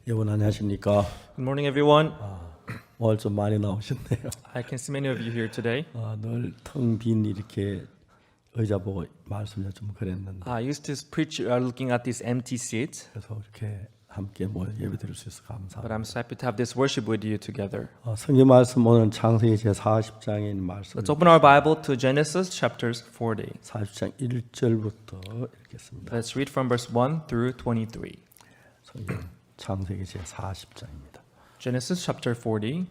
여러분 안녕하십니까? Good morning, everyone. 오늘 좀 많이 나오셨네요. I can see many of you here today. 늘 텅 빈 이렇게 의자 보고 말씀을 좀 그랬는데 I used to preach looking at these empty seats, 그래서 이렇게 함께 모여 예배드릴 수 있어서 but 감사합니다. I'm so happy to have this worship with you together. 성경 말씀 오늘 창세기 제 40장에 있는 말씀 Let's open our Bible to Genesis chapters 40. 40장 1절부터 읽겠습니다. Let's read from verse 1 through 23. 성경 창세기 제 40장입니다. Genesis chapter 40.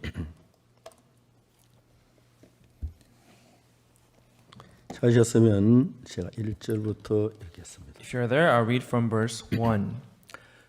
찾으셨으면 제가 1절부터 읽겠습니다. If you're there, I'll read from verse 1.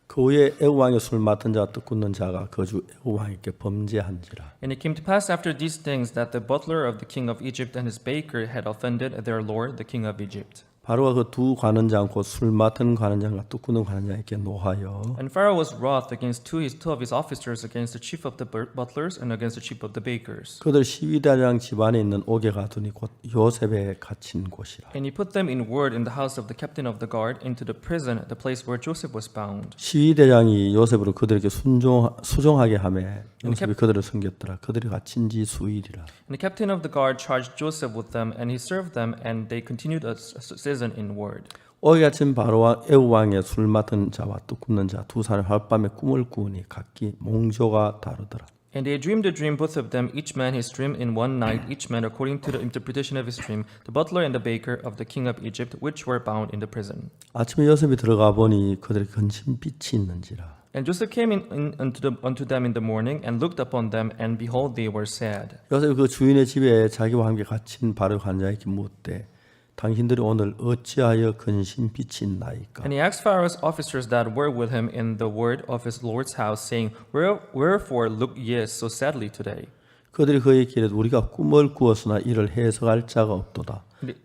그 후에 애굽 왕의 술 맡은 자와 뜻 굳는 자가 거주 애굽 왕에게 범죄한지라. And it came to pass after these things that the butler of the king of Egypt and his baker had offended their lord, the king of Egypt. 바로가 그 두 관원장 곧 술 맡은 관원장과 뜻 굳는 관원장에게 노하여 And Pharaoh was wroth against two of his officers, against the chief of the butlers and against the chief of the bakers. 그들 시위대장 집안에 있는 옥에 가두니 곧 요셉에 갇힌 곳이라. And he put them in ward in the house of the captain of the guard into the prison, the place where Joseph was bound. 시위대장이 요셉으로 그들에게 수종하게 하매 요셉이 그들을 섬겼더라. 그들이 갇힌 지 수일이라. And the captain of the guard charged Joseph with them, and he served them, and they continued a season in ward. 옥에 갇힌 바로와 애굽 왕의 술 맡은 자와 뜻 굳는 자 두 사람이 하룻밤에 꿈을 꾸니 각기 몽조가 다르더라. And they dreamed a dream, both of them, each man his dream in one night, each man according to the interpretation of his dream, the butler and the baker of the king of Egypt, which were bound in the prison. 아침에 요셉이 들어가 보니 그들의 근심 빛이 있는지라. And Joseph came unto them in the morning, and looked upon them, and behold, they were sad. 요셉이 그 주인의 집에 자기와 함께 갇힌 바로 관장에게 묻되 당신들이 오늘 어찌하여 근심 빛이 있나이까? And he asked Pharaoh's officers that were with him in the word of his lord's house, saying, Wherefore look ye so sadly today? 그들이 그에게 이르되 우리가 꿈을 꾸었으나 이를 해석할 자가 없도다.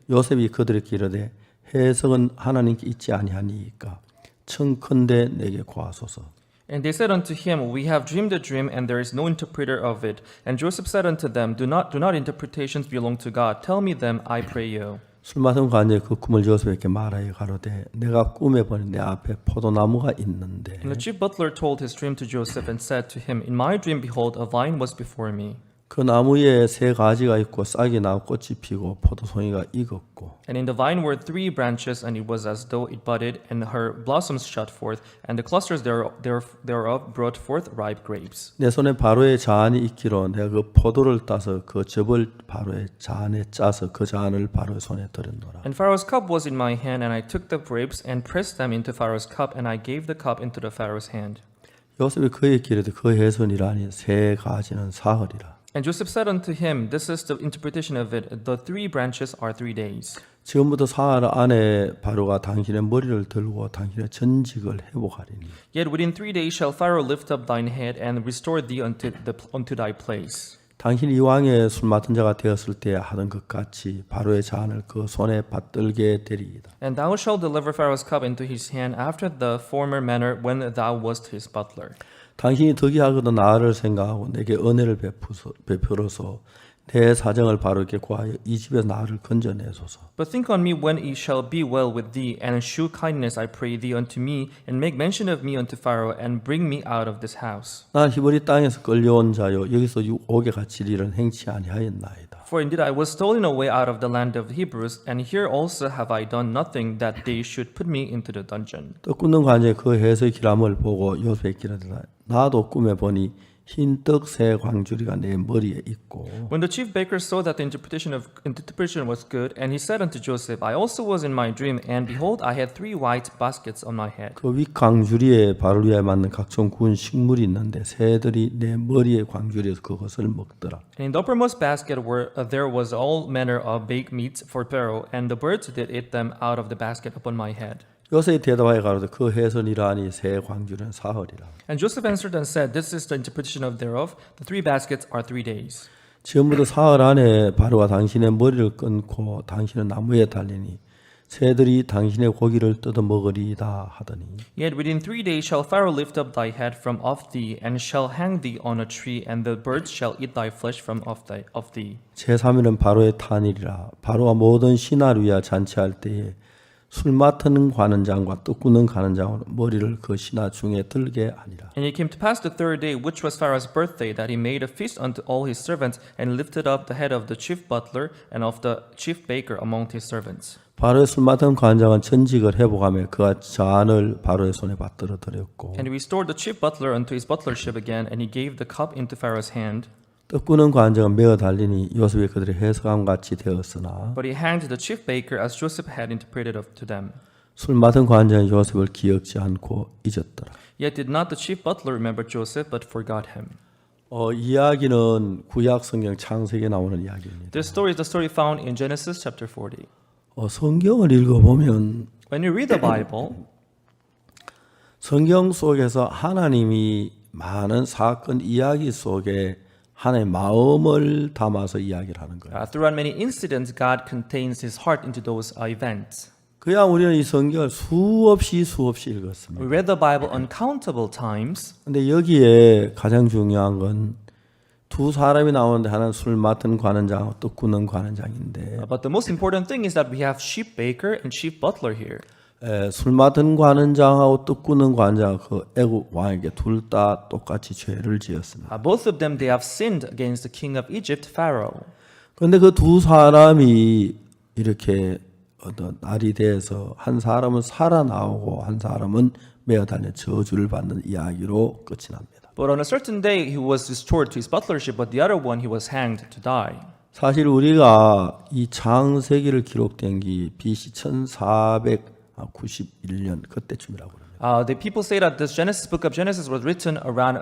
요셉이 그들에게 이르되 해석은 하나님께 있지 아니하니이까 청컨대 내게 구하소서. And they said unto him, We have dreamed a dream, and there is no interpreter of it. And Joseph said unto them, Do not interpretations belong to God? Tell me them, I pray you. 술 맡은 관장이 그 꿈을 요셉에게 말하여 가로되 내가 꿈에 보니 내 앞에 포도나무가 있는데 And the chief butler told his dream to Joseph, and said to him, In my dream, behold, a vine was before me. 그 나무에 세 가지가 있고 싹이 나고 꽃이 피고 포도송이가 익었고 And in the vine were 3 branches, and it was as though it budded, and her blossoms shot forth, and the clusters thereof brought forth ripe grapes. 내 손에 바로의 잔이 있기로 내가 그 포도를 따서 그 즙을 바로의 잔에 짜서 그 잔을 바로의 손에 들였노라. And Pharaoh's cup was in my hand, and I took the grapes and pressed them into Pharaoh's cup, and I gave the cup into the Pharaoh's hand. 요셉이 그에게 이르되 그 해선이라니 세 가지는 사흘이라. And Joseph said unto him, This is the interpretation of it. The 3 branches are 3 days. 지금부터 사흘 안에 바로가 당신의 머리를 들고 당신의 전직을 회복하리니 Yet within 3 days shall Pharaoh lift up thine head and restore thee unto thy place. 당신이 이왕에 술 맡은 자가 되었을 때 하던 것 같이 바로의 잔을 그 손에 받들게 되리이다. And thou shalt deliver Pharaoh's cup into his hand after the former manner when thou wast his butler. 당신이 덕이하거든 나를 생각하고 내게 은혜를 베풀어서 내 사정을 바르게 구하여 이 집에서 나를 건져내소서. But think on me when it shall be well with thee, and shew kindness, I pray thee, unto me, and make mention of me unto Pharaoh, and bring me out of this house. 난 히브리 땅에서 끌려온 자요 여기서 옥에 갇힐 일은 행치 아니하였나이다. For indeed I was stolen away out of the land of the Hebrews, and here also have I done nothing that they should put me into the dungeon. 떡 굽는 관제 그 해의 기람을 보고 요셉에게 이르되 나도 꿈에 보니 흰 떡 세 광주리가 내 머리에 있고 When the chief baker saw that the interpretation was good, and he said unto Joseph, I also was in my dream, and behold, I had 3 white baskets on my head. 그 윗 광주리에 바로 위에 맞는 각종 구운 식물이 있는데 새들이 내 머리에 광주리에서 그것을 먹더라. And in the uppermost basket there was all manner of baked meats for Pharaoh, and the birds did eat them out of the basket upon my head. 요셉이 대답하여 가로되 그 해선이라니 새 광주리는 사흘이라. And Joseph answered and said, This is the interpretation of thereof. The 3 baskets are 3 days. 지금부터 사흘 안에 바로가 당신의 머리를 끊고 당신은 나무에 달리니 새들이 당신의 고기를 뜯어 먹으리이다 하더니 Yet within 3 days shall Pharaoh lift up thy head from off thee, and shall hang thee on a tree, and the birds shall eat thy flesh from off thee. 제3일은 바로의 탄일이라. 바로와 모든 신하를 위하여 잔치할 때에 술 맡는 관원장과 떡 굽는 관원장으로 머리를 그 신하 중에 들게 하니라. And it came to pass the third day, which was Pharaoh's birthday, that he made a feast unto all his servants, and lifted up the head of the chief butler and of the chief baker among his servants. 바로의 술 맡은 관장은 전직을 회복하며 그가 잔을 바로의 손에 받들어 드렸고 And he restored the chief butler unto his butlership again, and he gave the cup into Pharaoh's hand. 떡 굽는 관장은 메어 달리니 요셉이 그들의 해석함 같이 되었으나 But he hanged the chief baker as Joseph had interpreted to them. 술 맡은 관장은 요셉을 기억지 않고 잊었더라. Yet did not the chief butler remember Joseph, but forgot him. 이야기는 구약 성경 창세기에 나오는 이야기입니다. This story is the story found in Genesis chapter 40. 성경을 읽어보면 When you read the Bible, 성경 속에서 하나님이 많은 사건 이야기 속에 하나님의 마음을 담아서 이야기를 하는 거예요. throughout many incidents, God contains His heart into those events. 그냥 우리는 이 성경을 수없이 읽었습니다. We read the Bible uncountable times, 근데 여기에 가장 중요한 건 두 사람이 나오는데 하나는 술 맡은 관원장하고 떡 굽는 관원장인데 but the most important thing is that we have chief baker and chief butler here. 술 맡은 관원장하고 떡 굽는 관원장 그 애굽 왕에게 둘 다 똑같이 죄를 지었습니다. Both of them, they have sinned against the king of Egypt, Pharaoh. 그런데 그 두 사람이 이렇게 어떤 날이 돼서 한 사람은 살아나오고 한 사람은 매어 달려 저주를 받는 이야기로 끝이 납니다. But on a certain day, he was restored to his butlership, but the other one, he was hanged to die. 사실 우리가 이 창세기를 기록된 게 BC 1491년 그때쯤이라고 합니다. The people say that this book of Genesis was written around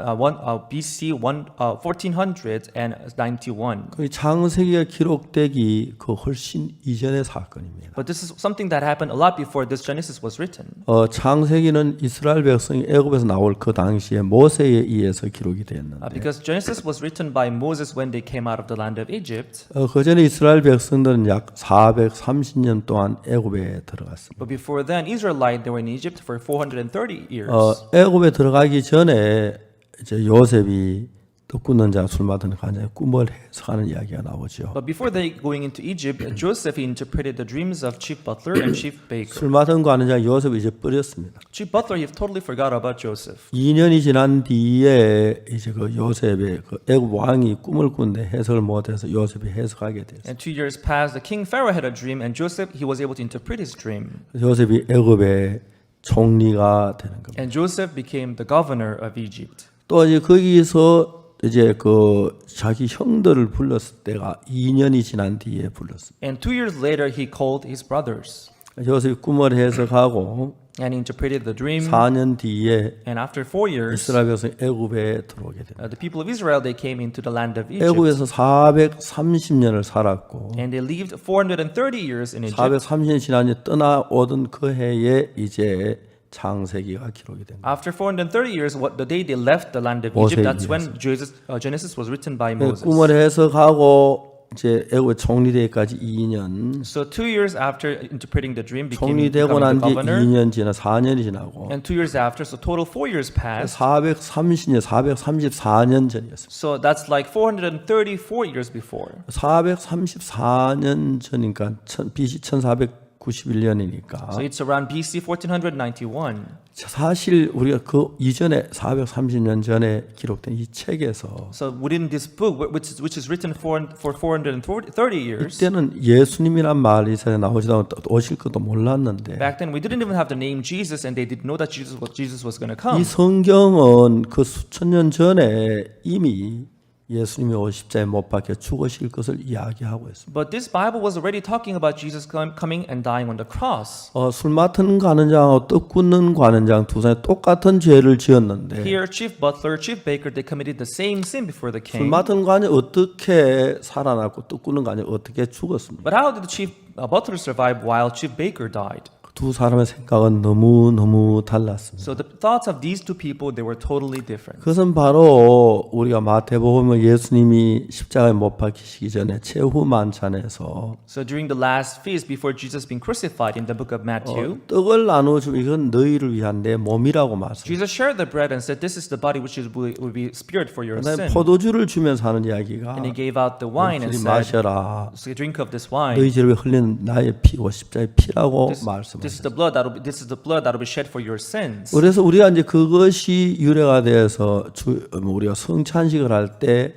BC 1491. 그 창세기가 기록되기 그 훨씬 이전의 사건입니다. But this is something that happened a lot before this Genesis was written. 창세기는 이스라엘 백성이 애굽에서 나올 그 당시에 모세에 의해서 기록이 되었는데 Because Genesis was written by Moses when they came out of the land of Egypt. 그 전에 이스라엘 백성들은 약 430년 동안 애굽에 들어갔습니다. But before then, Israelites, they were in Egypt for 430 years. 애굽에 들어가기 전에 이제 요셉이 떡 굽는 자 술 맡은 관장의 꿈을 해석하는 이야기가 나오죠. But before they going into Egypt, Joseph he interpreted the dreams of chief butler and chief baker. 술 맡은 관장 요셉이 이제 버렸습니다. Chief butler, he totally forgot about Joseph. 2년이 지난 뒤에 이제 그 요셉의 그 애굽 왕이 꿈을 꾼데 해석을 못해서 요셉이 해석하게 됐어요. And 2 years passed, the king Pharaoh had a dream, and Joseph he was able to interpret his dream. 요셉이 애굽의 총리가 되는 겁니다. And Joseph became the governor of Egypt. 또 이제 거기서 이제 그 자기 형들을 불렀을 때가 2년이 지난 뒤에 불렀습니다. And 2 years later, he called his brothers. 요셉이 꿈을 해석하고 And he interpreted the dream. 4년 뒤에 And after 4 years, 이스라엘 백성이 애굽에 들어오게 됩니다. the people of Israel, they came into the land of Egypt. 애굽에서 430년을 살았고 And they lived 430 years in Egypt. 430년 지난 뒤에 떠나오던 그 해에 이제 창세기가 기록이 됩니다. After 430 years, the day they left the land of 모세에 Egypt, that's when Genesis was written by Moses. 꿈을 해석하고 이제 애굽의 총리되기까지 2년, So 2 years after interpreting the dream, 총리되고 becoming 난 the 뒤에 governor. 2년 지나 4년이 지나고 And 2 years after, so total 4 years passed. 430년, 434년 전이었습니다. So that's like 434 years before. 434년 전이니까 BC 1491년이니까 So it's around BC 1491. 사실 우리가 그 이전에 430년 전에 기록된 이 책에서 So within this book, which is written for 430 years, 이때는 예수님이란 말이 이스라엘에 나오지도 않고 오실 것도 몰랐는데 back then we didn't even have the name Jesus, and they didn't know that Jesus was going to come. 이 성경은 그 수천 년 전에 이미 예수님이 십자가에 못 박혀 죽으실 것을 이야기하고 있습니다. But this Bible was already talking about Jesus coming and dying on the cross. 술 맡은 관원장하고 떡 굽는 관원장 두 사람이 똑같은 죄를 지었는데 Here, chief butler, chief baker, they committed the same sin before the 술 king. 맡은 관원이 어떻게 살아났고 떡 굽는 관원이 어떻게 죽었습니까? But how did the chief butler survive while chief baker died? 두 사람의 생각은 너무 달랐습니다. So the thoughts of these two people, they were totally different. 그것은 바로 우리가 마태복음에 예수님이 십자가에 못 박히시기 전에 최후 만찬에서 So during the last feast before Jesus being crucified in the book of Matthew, 떡을 나누어주면 이건 너희를 위한 내 몸이라고 말씀합니다. Jesus shared the bread and said, "This is the body which will be spared for your sin." 포도주를 주면서 하는 이야기가 And he gave out the wine and 너희들이 said, 마셔라. "So drink of this wine. 너희 죄를 흘리는 나의 피고 십자가의 피라고 말씀합니다. This is the blood that will be shed for your sins. 그래서 우리가 이제 그것이 유래가 되어서 우리가 성찬식을 할 때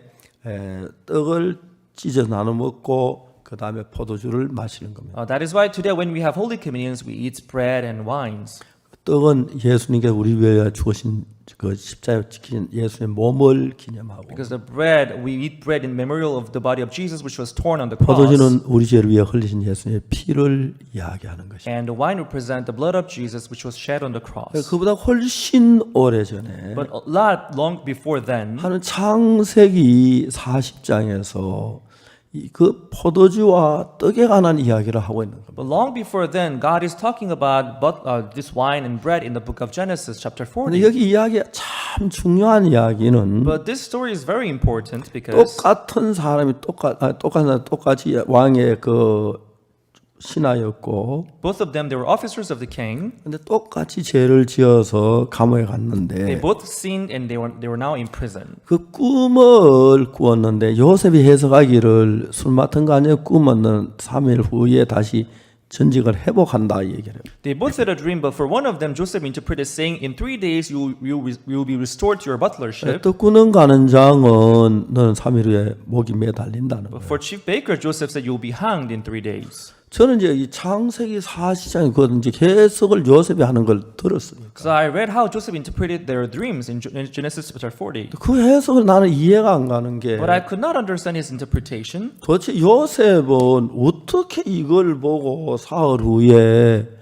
떡을 찢어 나눠 먹고 그 다음에 포도주를 마시는 겁니다. That is why today when we have Holy Communions, we eat bread and wines. 떡은 예수님께서 우리 위해 주신 그 십자가에 지킨 예수의 몸을 기념하고 Because the bread, we eat bread in memorial of the body of Jesus, which was torn on the cross. 포도주는 우리 죄를 위해 흘리신 예수님의 피를 이야기하는 것입니다. And the wine represent the blood of Jesus, which was shed on the cross. 그보다 훨씬 오래 전에 But a lot long before then, 하는 창세기 40장에서 그 포도주와 떡에 관한 이야기를 하고 있는 겁니다. but long before then, God is talking about this wine and bread in the book of Genesis, chapter 근데 40. 여기 이야기 참 중요한 이야기는 But this story is very important because 똑같은 사람이 똑같이 왕의 그 신하였고, both of them, they were officers of the king. 근데 똑같이 죄를 지어서 감옥에 They 갔는데 both sinned and they were now in prison. 그 꿈을 꾸었는데 요셉이 해석하기를 술 맡은 거 아니에요? 꿈은 3일 후에 다시 전직을 회복한다 이 얘기를 해요. They both had a dream, but for one of them, Joseph interpreted saying, "In 3 days you will be restored to your butlership." 떡 꾸는 가는 장은 너는 3일 후에 목이 매달린다는 거예요. But for chief baker, Joseph said, "You will be hanged in 3 days." 저는 이제 이 창세기 40장에 그 이제 해석을 요셉이 하는 걸 들었어요. So I read how Joseph interpreted their dreams in Genesis chapter 40. 그 해석을 나는 이해가 안 가는 게 But I could not understand his interpretation. 도대체 요셉은 어떻게 이걸 보고 사흘 후에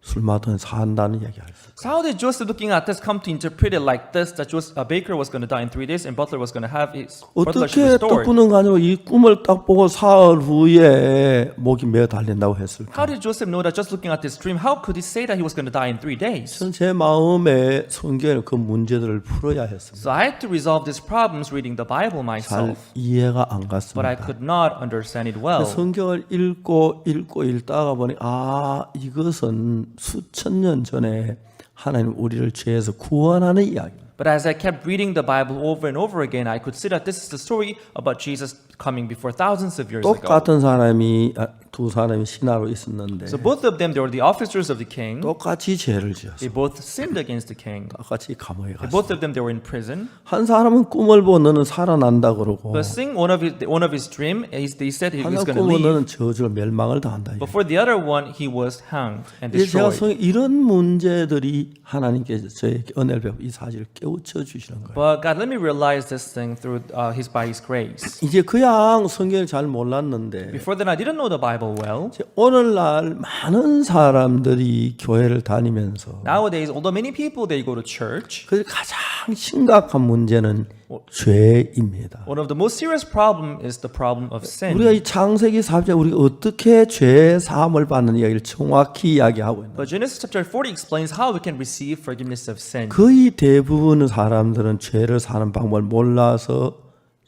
술 마시면 산다는 얘기를 했어요. So how did Joseph, looking at this, come to interpret it like this, that a baker was going to die in 3 days and butler was going to have his butlership 어떻게 떡 restored? 꾸는 거 아니고 이 꿈을 딱 보고 사흘 후에 목이 매달린다고 했을까? How did Joseph know that just looking at this dream, how could he say that he was going to die in 3 days? 저는 제 마음에 성경의 그 문제들을 풀어야 했습니다. So I had to resolve these problems reading the Bible 잘 myself, 이해가 안 but I 갔습니다. could not understand it well. 성경을 읽다가 보니 이것은 수천 년 전에 하나님 우리를 죄에서 구원하는 이야기입니다. But as I kept reading the Bible over and over again, I could see that this is the story about Jesus coming before thousands of years ago. 똑같은 두 사람이 신하로 있었는데 So both of them, they were the officers of the king. 똑같이 죄를 They 지었어요. both sinned against the king. 똑같이 감옥에 갔어요. Both of them, they were in prison. 한 사람은 꿈을 보고 너는 살아난다 그러고 But seeing one of his dream, they said he was 하나 going to 꿈은 leave. 너는 저주로 멸망을 당한다. But for the other one, he was hanged and 이제 제가 destroyed. 이런 문제들이 하나님께서 저에게 은혜를 베풀 이 사실을 깨우쳐 주시는 거예요. But God, let me realize this thing through by His grace. 이제 그냥 성경을 잘 몰랐는데 Before then, I didn't know the Bible well. 이제 오늘날 많은 사람들이 교회를 다니면서 Nowadays, although many people they go to church, 그 가장 심각한 문제는 죄입니다. one of the most serious problem is the problem of sin. 우리가 이 창세기 4장 우리가 어떻게 죄 사함을 받는 이야기를 정확히 이야기하고 있는. But Genesis chapter 40 explains how we can receive forgiveness of sin. 거의 대부분의 사람들은 죄를 사는 방법을 몰라서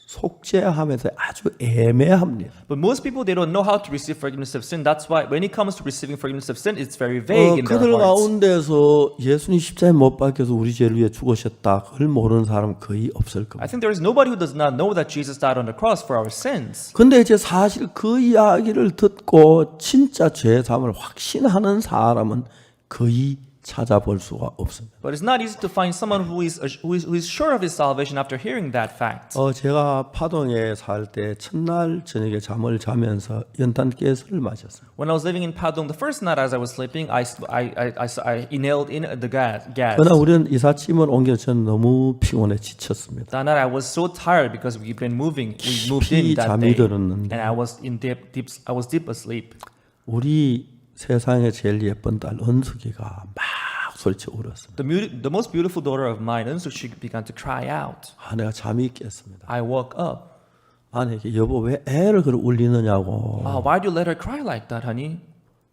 속죄하면서 아주 애매합니다. But most people they don't know how to receive forgiveness of sin. That's why when it comes to receiving forgiveness of sin, it's very vague in their 그들 hearts. 가운데서 예수님 십자가에 못 박혀서 우리 죄를 위해 죽으셨다. 그걸 모르는 사람 거의 없을 겁니다. I think there is nobody who does not know that Jesus died on the cross for our sins. 근데 이제 사실 그 이야기를 듣고 진짜 죄 사함을 확신하는 사람은 거의 찾아볼 수가 없습니다. But it's not easy to find someone who is sure of his salvation after hearing that fact. 제가 파동에 살 때 첫날 저녁에 잠을 자면서 연탄가스를 마셨어요. When I was living in Padong, the first night as I was sleeping, I inhaled in the gas. 그러나 우리는 이삿짐을 옮겨 저는 너무 피곤해 지쳤습니다. That night I was so tired because we moved in that 잠이 day, 들었는데 and I was deep asleep. 우리 세상에 제일 예쁜 딸 은숙이가 막 소리쳐 울었습니다. The most beautiful daughter of mine, Eunsu, she began to cry out. 내가 잠이 깼습니다. I woke up. 아내에게 여보 왜 애를 그렇게 울리느냐고. Why do you let her cry like that, honey?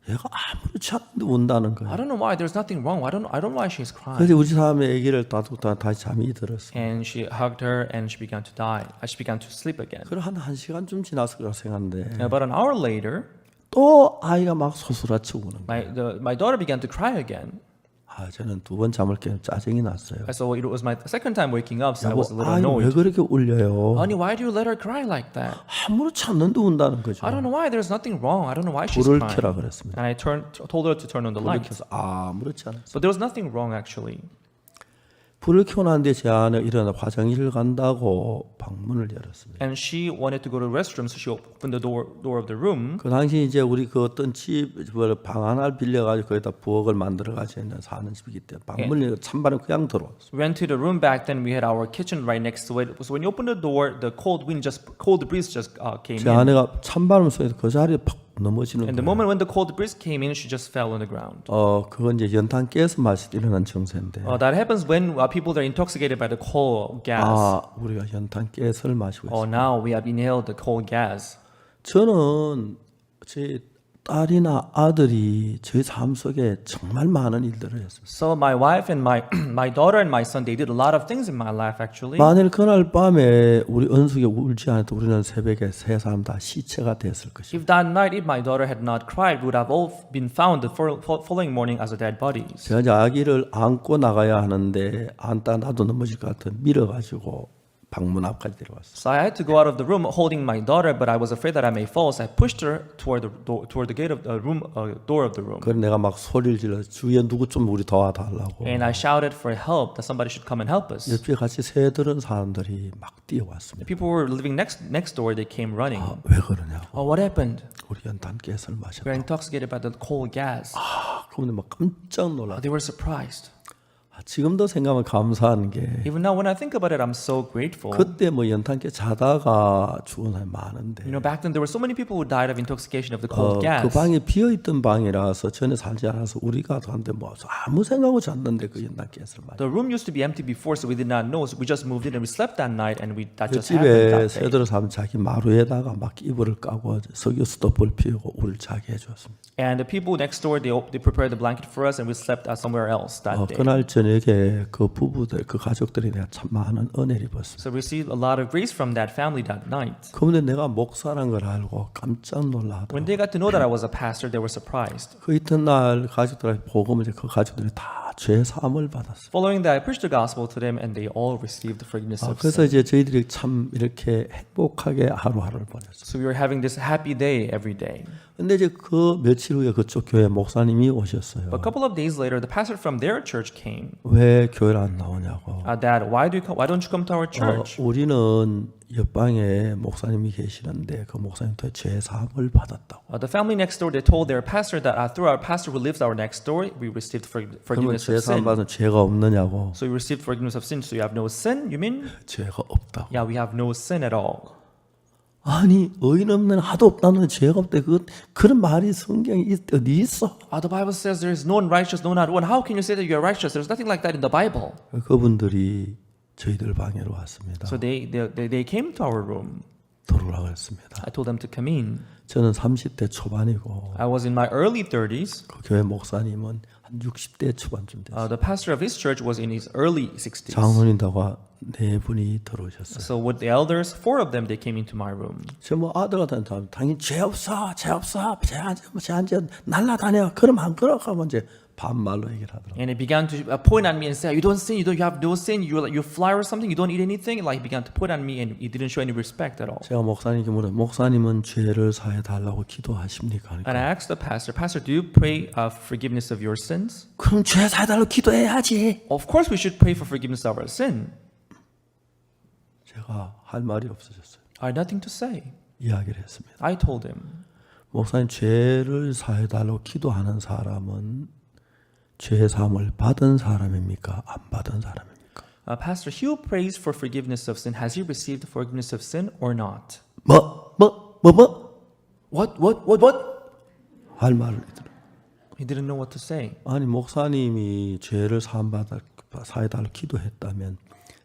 얘가 아무렇지 않은데 운다는 거예요. I don't know why. There's nothing wrong. I don't know why she's crying. 그래서 우리 사람의 아기를 따두다 다시 잠이 들었어요. And she hugged her, and she began to die. She began to sleep again. 그럼 한 시간쯤 지났을 거라 생각하는데 About an hour later, 또 아이가 막 소스라치고 우는 거예요. my daughter began to cry again. 저는 두 번 잠을 깨면 짜증이 났어요. So it was my second time waking up, so I 여보, was a little 왜 annoyed. 그렇게 울려요? Honey, why do you let her cry like that? 아무렇지 않는데 운다는 거죠. I don't know why. There's nothing wrong. I don't know why she's 불을 crying. 켜라 그랬습니다. And I told her to turn on the 불을 light. 켜서 아무렇지 않았어요. But there was nothing wrong actually. 불을 켜놨는데 제 안에 일어나 화장실을 간다고 방문을 열었습니다. And she wanted to go to the restroom, so she opened the door of the room. 그 당시 이제 우리 그 어떤 방 하나를 빌려가지고 거기다 부엌을 만들어가지고 사는 집이기 때문에 방문을 열고 찬바람 그냥 들어왔어요. We went to the room back then. We had our kitchen right next to it. So when you opened the door, the cold breeze just came 제 in. 아내가 찬바람 속에서 그 자리에 팍 넘어지는 And the 거예요. moment when the cold breeze came in, she just fell on the ground. 그건 이제 연탄 깨서 마실 때 일어난 증세인데. That happens when people are intoxicated by the coal gas. 우리가 연탄 깨서를 마시고 있어요. Now we have inhaled the coal gas. 저는 제 딸이나 아들이 저희 삶 속에 정말 많은 일들을 했습니다. So my wife and my daughter and my son, they did a lot of things in my life actually. 만일 그날 밤에 우리 은숙이 울지 않아도 우리는 새벽에 세 사람 다 시체가 됐을 것입니다. If that night, if my daughter had not cried, we would have all been found the following morning as a dead bodies. 제가 이제 아기를 안고 나가야 하는데 안다 나도 넘어질 것 같아 밀어가지고 방문 앞까지 데려왔어요. So I had to go out of the room holding my daughter, but I was afraid that I may fall. So I pushed her toward the gate of the room, door of the room. 그래서 내가 막 소리를 질러 주위에 누구 좀 우리 도와달라고. And I shouted for help, that somebody should come and help us. 옆에 같이 새들은 사람들이 막 뛰어왔습니다. People who were living next door, they came running. 왜 그러냐고. What happened? 우리 연탄 깨스를 마셨다. We were intoxicated by the coal gas. 그런데 막 깜짝 놀라. They were surprised. 지금도 생각하면 감사한 게 Even now, when I think about it, I'm so grateful. 그때 뭐 연탄깨 자다가 죽은 사람이 많은데 Back then there were so many people who died of intoxication of the cold gas. 그 방이 비어있던 방이라서 전에 살지 않아서 우리가 한데 뭐 아무 생각하고 잤는데 그 연탄깨를 마셨어요. The room used to be empty before, so we did not know. So we just moved in and we slept that night, and that 그 just happened 집에 that day. 새들을 사면 자기 마루에다가 막 이불을 까고 석유수도 불 피우고 우리를 자게 해줬습니다. And the people next door, they prepared the blanket for us, and we slept somewhere else that day. 그날 저녁에 그 부부들, 그 가족들이 내가 참 많은 은혜를 입었습니다. So we received a lot of grace from that family that night. 그런데 내가 목사라는 걸 알고 깜짝 When 놀라더라고요. they got to know that I was a pastor, they were surprised. 그 이튿날 가족들한테 복음을 그 가족들이 다 죄 사함을 받았어요. Following that, I preached the gospel to them, and they all received the forgiveness of 그래서 sin. 이제 저희들이 참 이렇게 행복하게 하루하루를 보냈어요. So we were having this happy day every day. 근데 이제 그 며칠 후에 그쪽 교회 목사님이 오셨어요. But a couple of days later, the pastor from their church came. 왜 교회를 안 나오냐고. Dad, why don't you come to our church? 우리는 옆방에 목사님이 계시는데 그 목사님한테 죄 사함을 받았다고. The family next door, they told their pastor that through our pastor who lives our next door, we received 그러면 forgiveness 죄 of 사함 sin. 받은 죄가 없느냐고. So you received forgiveness of sin. So you have no sin, you mean? 죄가 없다고. Yeah, we have no sin at all. 아니 의인 없는 하도 없다는 죄가 없대. 그런 말이 성경에 어디 있어? The Bible says there is no one righteous, no not one. How can you say that you are righteous? There's nothing like that in the Bible. 그분들이 저희들 방에로 왔습니다. So they came to our room. 들어오라고 했습니다. I told them to come in. 저는 30대 초반이고 I was in my early 30s. 그 교회 목사님은 한 60대 초반쯤 됐어요. The pastor of his church was in his early 60s. 장로님들과 네 분이 들어오셨어요. So with the elders, 4 of them, they came into my room. 저 뭐 아들 같은 사람 당연히 죄 없어, 죄 날라다녀. 그럼 안 그러고 이제 반말로 얘기를 하더라고요. And he began to point at me and say, "You don't sin. You have no sin. You fly or something. You don't eat anything." Like he began to point at me, and he didn't show any respect at all. 제가 목사님께 물어요. 목사님은 죄를 사해 달라고 기도하십니까? And I asked the pastor, "Pastor, do you pray forgiveness of your sins?" 그럼 죄 사해 달라고 기도해야지. Of course, we should pray for forgiveness of our sin. 제가 할 말이 없어졌어요. I had nothing to say. 이야기를 했습니다. I told him, 목사님 죄를 사해 달라고 기도하는 사람은 죄 사함을 받은 사람입니까? 안 받은 사람입니까? Pastor, he who prays for forgiveness of sin, has he received forgiveness of sin or not? What? 할 말을 들어. He didn't know what to say. 아니 목사님이 죄를 사해 달라고 기도했다면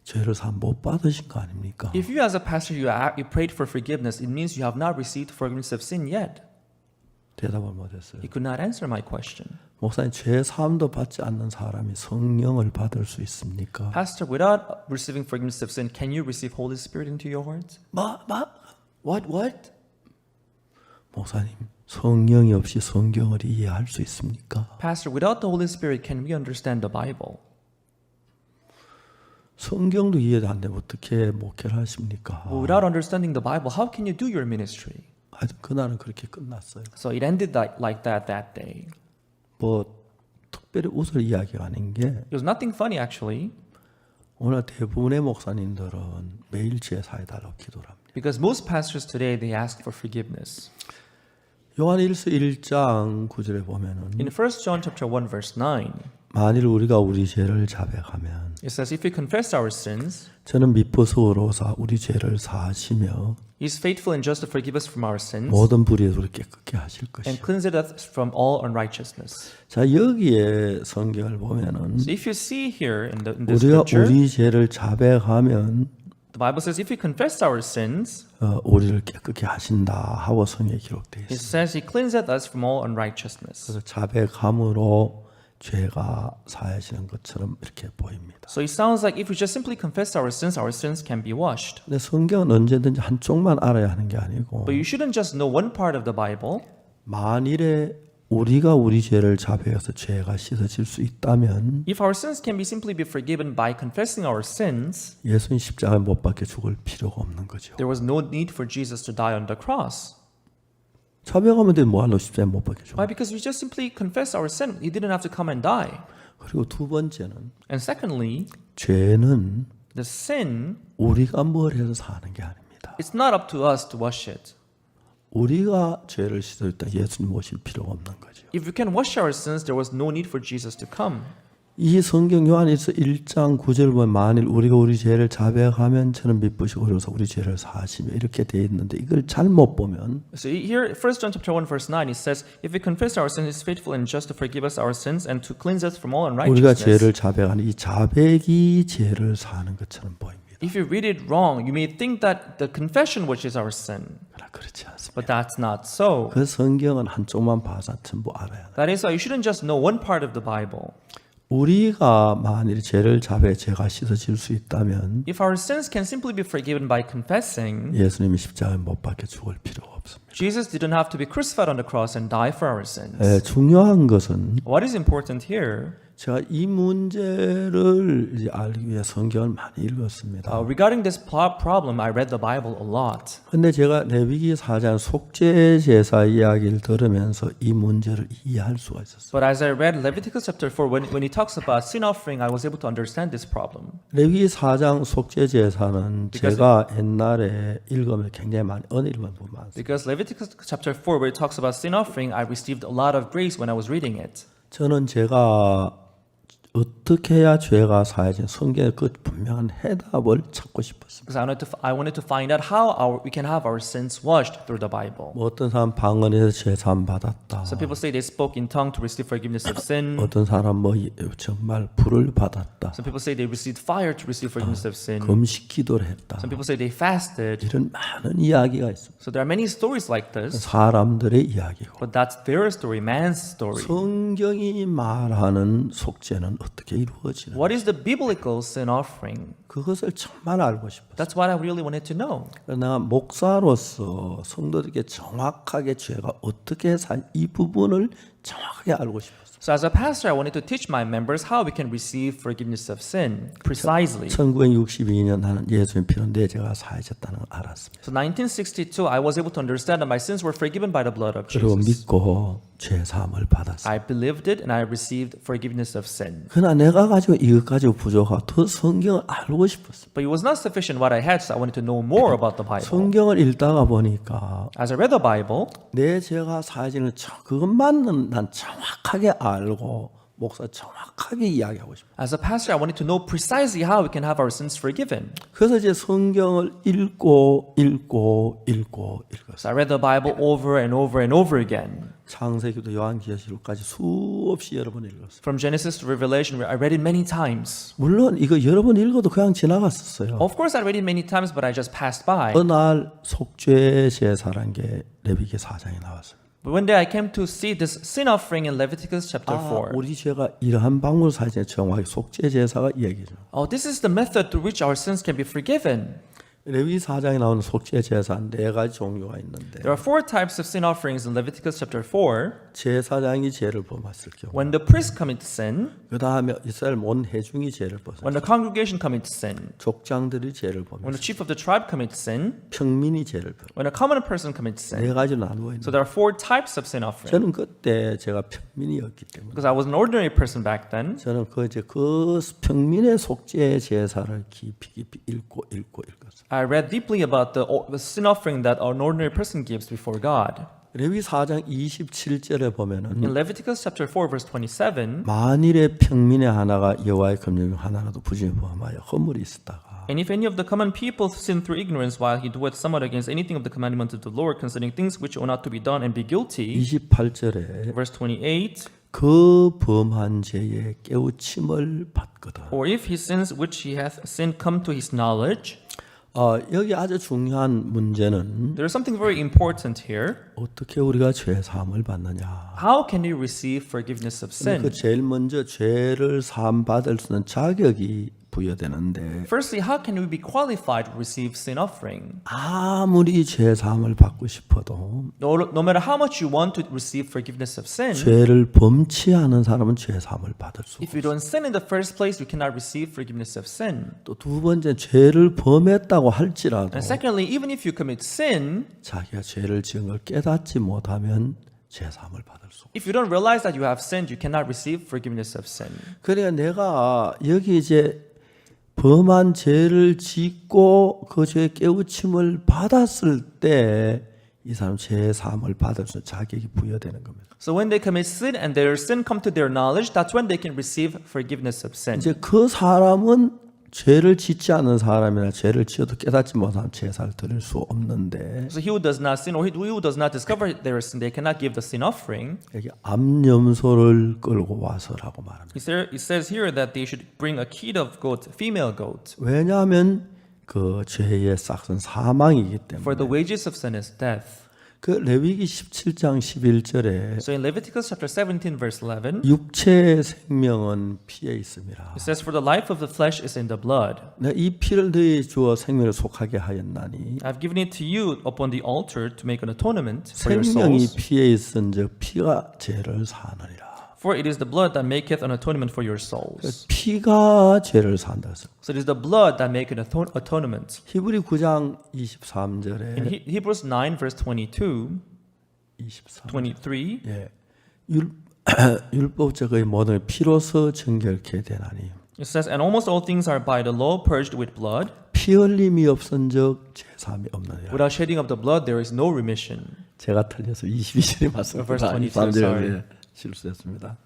죄를 사함 못 받으신 거 아닙니까? If you as a pastor, you prayed for forgiveness, it means you have not received forgiveness of sin yet. 대답을 못했어요. He could not answer my question. 목사님 죄 사함도 받지 않는 사람이 성령을 받을 수 있습니까? Pastor, without receiving forgiveness of sin, can you receive Holy Spirit into your heart? What? 목사님 성령이 없이 성경을 이해할 수 있습니까? Pastor, without the Holy Spirit, can we understand the Bible? 성경도 이해가 안 되면 어떻게 목회를 하십니까? Well, without understanding the Bible, how can you do your ministry? 하여튼 그날은 그렇게 끝났어요. So it ended like that day. 뭐 특별히 웃을 이야기가 아닌 게 It was nothing funny, actually, 오늘 대부분의 목사님들은 매일 제사해달라고 기도를 합니다. because most pastors today, they ask for forgiveness. 요한일서 1장 9절에 보면은 In 1 John chapter 1, verse 9, 만일 우리가 우리 죄를 자백하면 it says, if we confess our sins, 저는 미쁘스로사 우리 죄를 사하시며 He is faithful and just to forgive us from our sins 모든 불의에서 우리 깨끗게 하실 and 것이요. cleanse us from all unrighteousness. 자 여기에 성경을 보면은 So if you see here in the 우리가 scripture, 우리 죄를 자백하면 the Bible says, if we confess our sins, 우리를 깨끗게 하신다 하고 성경에 기록되어 it 있습니다. says He cleanseth us from all unrighteousness. 그래서 자백함으로 죄가 사해지는 것처럼 이렇게 보입니다. So it sounds like if we just simply confess our sins can be washed. 근데 성경은 언제든지 한쪽만 알아야 하는 게 아니고 But you shouldn't just know one part of the Bible. 만일에 우리가 우리 죄를 자백해서 죄가 씻어질 수 있다면 If our sins can be simply be forgiven by confessing our sins, 예수님 십자가에 못 박혀 죽을 필요가 없는 거죠. there was no need for Jesus to die on the cross. 자백하면 돼 뭐하러 십자가에 못 박혀 죽어. Why? Because we just simply confess our sin. He didn't have to come and die. 그리고 두 번째는 And secondly, 죄는 the sin, 우리가 뭘 해서 사는 게 아닙니다. it's not up to us to wash it. 우리가 죄를 씻을 때 예수님 오실 필요가 없는 거죠. If we can wash our sins, there was no need for Jesus to come. 이 성경 요한일서 1장 9절 보면 만일 우리가 우리 죄를 자백하면 저는 미쁘시고 그래서 우리 죄를 사하시며 이렇게 돼 있는데 이걸 잘못 보면 So here, 1 John chapter 1, verse 9, it says, if we confess our sins, He is faithful and just to forgive us our sins and to cleanse us from all 우리가 unrighteousness. 죄를 자백하는 이 자백이 죄를 사는 것처럼 보입니다. If you read it wrong, you may think that the confession which is our sin, 그러나 그렇지 않습니다. but that's not so. 그 성경은 한쪽만 봐서 전부 알아야 돼. That is why you shouldn't just know one part of the Bible. 우리가 만일 죄를 자백해 죄가 씻어질 수 있다면 If our sins can simply be forgiven by confessing, 예수님이 십자가에 못 박혀 죽을 필요가 없습니다. Jesus didn't have to be crucified on the cross and die for our sins. 중요한 것은 What is important here, 제가 이 문제를 이제 알기 위해 성경을 많이 읽었습니다. regarding this problem, I read the Bible a lot. 근데 제가 레위기 4장 속죄 제사 이야기를 들으면서 이 문제를 이해할 수가 있었어요. But as I read Leviticus chapter 4, when he talks about sin offering, I was able to understand this problem. 레위기 4장 속죄 제사는 제가 옛날에 읽으면 굉장히 많이 은혜를 받고 많습니다. Because Leviticus chapter 4, where it talks about sin offering, I received a lot of grace when I was reading it. 저는 제가 어떻게 해야 죄가 사해진 성경의 그 분명한 해답을 찾고 싶었습니다. Because I wanted to find out how we can have our sins washed through the Bible. 뭐 어떤 사람 방언에서 죄 사함 받았다. Some people say they spoke in tongue to receive forgiveness of sin. 어떤 사람 뭐 정말 불을 받았다. Some people say they received fire to receive forgiveness of sin. 금식 기도를 했다. Some people say they fasted. 이런 많은 이야기가 있습니다. So there are many stories like this, 사람들의 이야기고 but that's their story, man's story. 성경이 말하는 속죄는 어떻게 이루어지는 What is the biblical sin offering? 그것을 정말 알고 싶었어요. That's what I really wanted to know. 내가 목사로서 성도들에게 정확하게 죄가 어떻게 이 부분을 정확하게 알고 싶었어요. So as a pastor, I wanted to teach my members how we can receive forgiveness of sin precisely. 1962년 나는 예수님 피로 내 죄가 사해졌다는 걸 알았습니다. So 1962, I was able to understand that my sins were forgiven by the blood of 그리고 Jesus. 믿고 죄 사함을 받았어요. I believed it and I received forgiveness of sin. 그러나 내가 가지고 이것 가지고 부족하고 더 성경을 알고 싶었어요. But it was not sufficient what I had, so I wanted to know more about the Bible. 성경을 읽다가 보니까 As I read the Bible, 내 죄가 사해지는 그것만은 난 정확하게 알고 목사 정확하게 이야기하고 싶어요. as a pastor, I wanted to know precisely how we can have our sins forgiven. 그래서 이제 성경을 읽었어요. So I read the Bible over and over and over again. 창세기부터 요한계시록까지 수없이 여러 번 읽었어요. From Genesis to Revelation, I read it many times. 물론 이거 여러 번 읽어도 그냥 지나갔었어요. Of course, I read it many times, but I just passed by. 어느 날 속죄 제사란 게 레위기 4장에 나왔어요. But one day I came to see this sin offering in Leviticus chapter 4. 우리 죄가 이러한 방법으로 사실 정확히 속죄 제사가 이 얘기죠. Oh, this is the method through which our sins can be forgiven. 레위 4장에 나오는 속죄 제사 네 가지 종류가 있는데 There are 4 types of sin offerings in Leviticus chapter 4. 제사장이 죄를 범했을 경우, When the priest commits sin, 그 다음에 이스라엘 온 회중이 죄를 범했을 when the congregation commits sin, 족장들이 죄를 when 범했을 the chief of the tribe commits sin, 평민이 죄를 범했을 when a common person commits sin. 네 가지로 나누어 있는. So there are 4 types of sin offering. 저는 그때 제가 평민이었기 때문에 Because I was an ordinary person back then, 저는 그 평민의 속죄 제사를 깊이 읽었어요. I read deeply about the sin offering that an ordinary person gives before God. 레위 4장 27절에 보면은 In Leviticus chapter 4 verse 27, 만일에 평민의 하나가 여호와의 검령 중 하나라도 부정에 범하여 허물이 있었다가 and if any of the common people sin through ignorance while he doeth somewhat against anything of the commandment of the Lord concerning things which ought not to be done and be guilty, 28절에 verse 28, 그 범한 죄에 깨우침을 받거든. or if he sins which he hath sinned come to his knowledge. 여기 아주 중요한 문제는 There is something very important here. 어떻게 우리가 죄 사함을 받느냐. How can we receive forgiveness of 근데 sin? 그 제일 먼저 죄를 사함 받을 수 있는 자격이 부여되는데 Firstly, how can we be qualified to receive sin offering? 아무리 죄 사함을 받고 싶어도 No matter how much you want to receive forgiveness of sin, 죄를 범치 않은 사람은 죄 사함을 받을 수 if you don't sin in the first place, you cannot receive forgiveness of sin. 또 두 번째 죄를 범했다고 할지라도 And secondly, even if you commit sin, 자기가 죄를 지은 걸 깨닫지 못하면 죄 사함을 받을 수 없어요. if you don't realize that you have sinned, you cannot receive forgiveness of sin. 그러니까 내가 여기 이제 범한 죄를 짓고 그 죄의 깨우침을 받았을 때 이 사람 죄 사함을 받을 수 있는 자격이 부여되는 겁니다. So when they commit sin and their sin come to their knowledge, that's when they can receive forgiveness of sin. 이제 그 사람은 죄를 짓지 않은 사람이나 죄를 지어도 깨닫지 못하면 제사를 드릴 수 없는데 So he who does not sin or he who does not discover their sin, they cannot give the sin offering. 여기 암염소를 끌고 와서라고 말합니다. It says here that they should bring a kid of goat, female goat, 왜냐하면 그 죄의 싹은 사망이기 for the 때문에. wages of sin is death. 그 레위기 17장 11절에 So in Leviticus chapter 17 verse 11, 육체의 생명은 피에 있습니다. it says, "For the life of the flesh is in the blood. 내가 이 피를 너희 주어 생명을 속하게 하였나니 I've given it to you upon the altar to make an atonement for your 생명이 souls. 피에 있은즉 피가 죄를 사하느니라. For it is the blood that maketh an atonement for your souls." 피가 죄를 산다. So it is the blood that maketh an atonement. 히브리 9장 In 23절에 Hebrews 9 verse 22, 23 23, 예. 율법적의 모든 피로서 정결케 되나니 it says, "And almost all things are by the law purged with blood. 피 흘림이 없은즉 죄사함이 없느니라. Without shedding of the blood, there is no remission." 제가 틀려서 22절에 맞습니다. Verse 22, 23절에 sorry. 실수했습니다.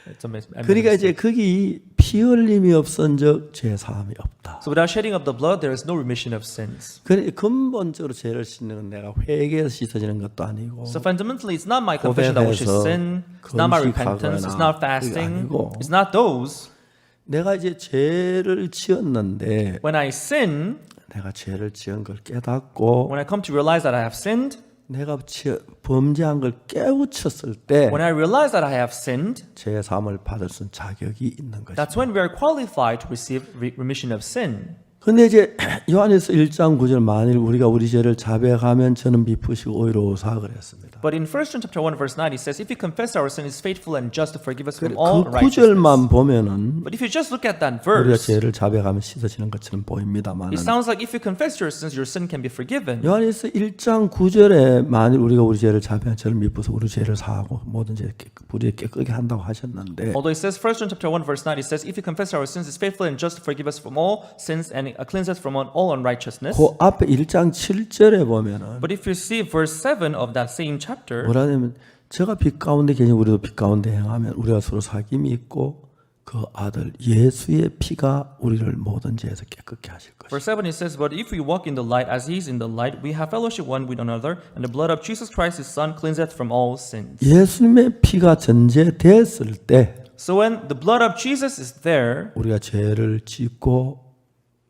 It's a mis- I made a 그러니까 mistake. 이제 거기 피 흘림이 없은즉 죄사함이 없다. So without shedding of the blood, there is no remission of sins. 그러니까 근본적으로 죄를 씻는 건 내가 회개해서 씻어지는 것도 아니고 So fundamentally, it's not my confession that which is sin. It's not my repentance. It's not fasting. It's not those. 내가 이제 죄를 지었는데 When I sin, 내가 죄를 지은 걸 깨닫고 when I come to realize that I have sinned, 내가 범죄한 걸 깨우쳤을 때 when I realize that I have sinned, 죄 사함을 받을 수 있는 자격이 있는 것이죠. that's when we are qualified to receive remission of sin. 근데 이제 요한에서 1장 9절 만일 우리가 우리 죄를 자백하면 저는 미쁘시고 오히려 오사 그랬습니다. But in 1 John chapter 1 verse 9 it says, "If we confess our sin, is faithful and just to forgive us from 그 all 구절만 righteousness." 보면은 But if you just look at that 우리가 verse, 죄를 자백하면 씻어지는 것처럼 보입니다만 it sounds like if you confess your sins, your sin can be forgiven. 요한에서 1장 9절에 만일 우리가 우리 죄를 자백하면 저를 미쁘서 우리 죄를 사하고 모든 죄를 우리의 깨끗게 한다고 하셨는데 Although it says 1 John chapter 1 verse 9 it says, "If we confess our sins, is faithful and just to forgive us from all sins and cleanse us from all unrighteousness." 그 앞에 1장 7절에 보면은 But if you see verse 7 of that same chapter, 뭐라냐면 제가 빛 가운데 계신 우리도 빛 가운데 행하면 우리가 서로 사귐이 있고 그 아들 예수의 피가 우리를 모든 죄에서 깨끗게 하실 것이다. verse 7 it says, "But if we walk in the light as he is in the light, we have fellowship one with another, and the blood of Jesus Christ his son cleanseth from all sins." 예수님의 피가 전제됐을 때 So when the blood of Jesus is there, 우리가 죄를 짓고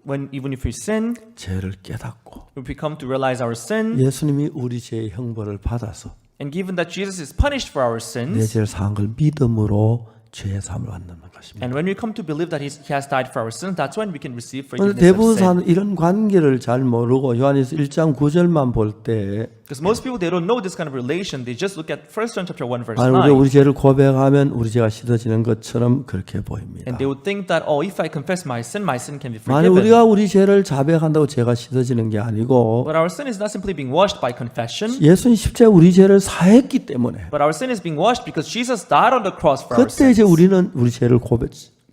when even if we sin, 죄를 깨닫고 if we come to realize our sin, 예수님이 우리 죄의 형벌을 받아서 and given that Jesus is punished for our 내 sins, 죄를 사한 걸 믿음으로 죄의 사함을 받는 것입니다. And when we come to believe that he has died for our sins, that's when we can receive 그런데 forgiveness 대부분 of sin. 사람은 이런 관계를 잘 모르고 요한일서 1장 9절만 볼 때 Because most people, they don't know this kind of relation. They just look at 1 John chapter 1 verse 아니 9. 우리 죄를 고백하면 우리 죄가 씻어지는 것처럼 그렇게 보입니다. And they would think that, oh, if I confess my sin can be 만약 forgiven. 우리가 우리 죄를 자백한다고 죄가 씻어지는 게 아니고 But our sin is not simply being washed by confession, 예수님 십자가에 우리 죄를 사했기 때문에 but our sin is being washed because Jesus died on the cross for our 그때 이제 sins. 우리는 우리 죄를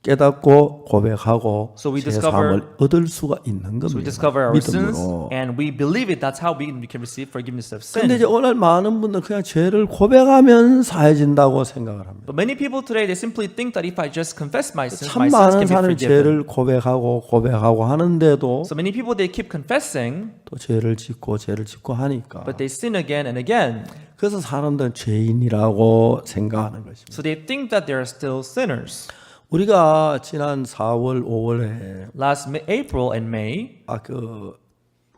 깨닫고 고백하고 So we 죄 discover- 사함을 얻을 수가 있는 So we 겁니다. discover our sins 믿음으로. and we believe it. That's how we can receive forgiveness of 근데 이제 sin. 오늘 많은 분들 그냥 죄를 고백하면 사해진다고 생각을 합니다. But many people today, they simply think that if I just confess my sins 참 can 많은 be 사람이 forgiven. 죄를 고백하고 하는데도 So many people, they keep confessing, 또 죄를 짓고 하니까 but they sin again and again. 그래서 사람들은 죄인이라고 생각하는 것입니다. So they think that they are still sinners. 우리가 지난 4월, 5월에 Last April and May, 그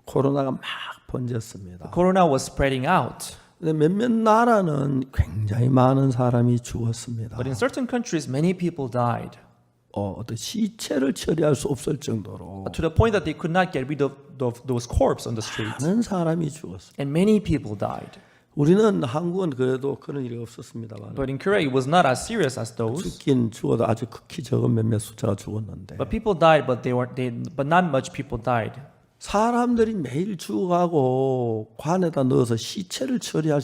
코로나가 막 번졌습니다. Corona was spreading out. 근데 몇몇 나라는 굉장히 많은 사람이 죽었습니다. But in certain countries, many people died 어떤 시체를 처리할 수 없을 정도로 to the point that they could not get rid of those corpses on the streets. 많은 사람이 죽었습니다. And many people died. 우리는 한국은 그래도 그런 일이 없었습니다만 But in Korea, it was not as serious as those. 죽긴 죽어도 아주 극히 적은 몇몇 숫자가 죽었는데 But people died, but not much people died. 사람들이 매일 죽어가고 관에다 넣어서 시체를 처리할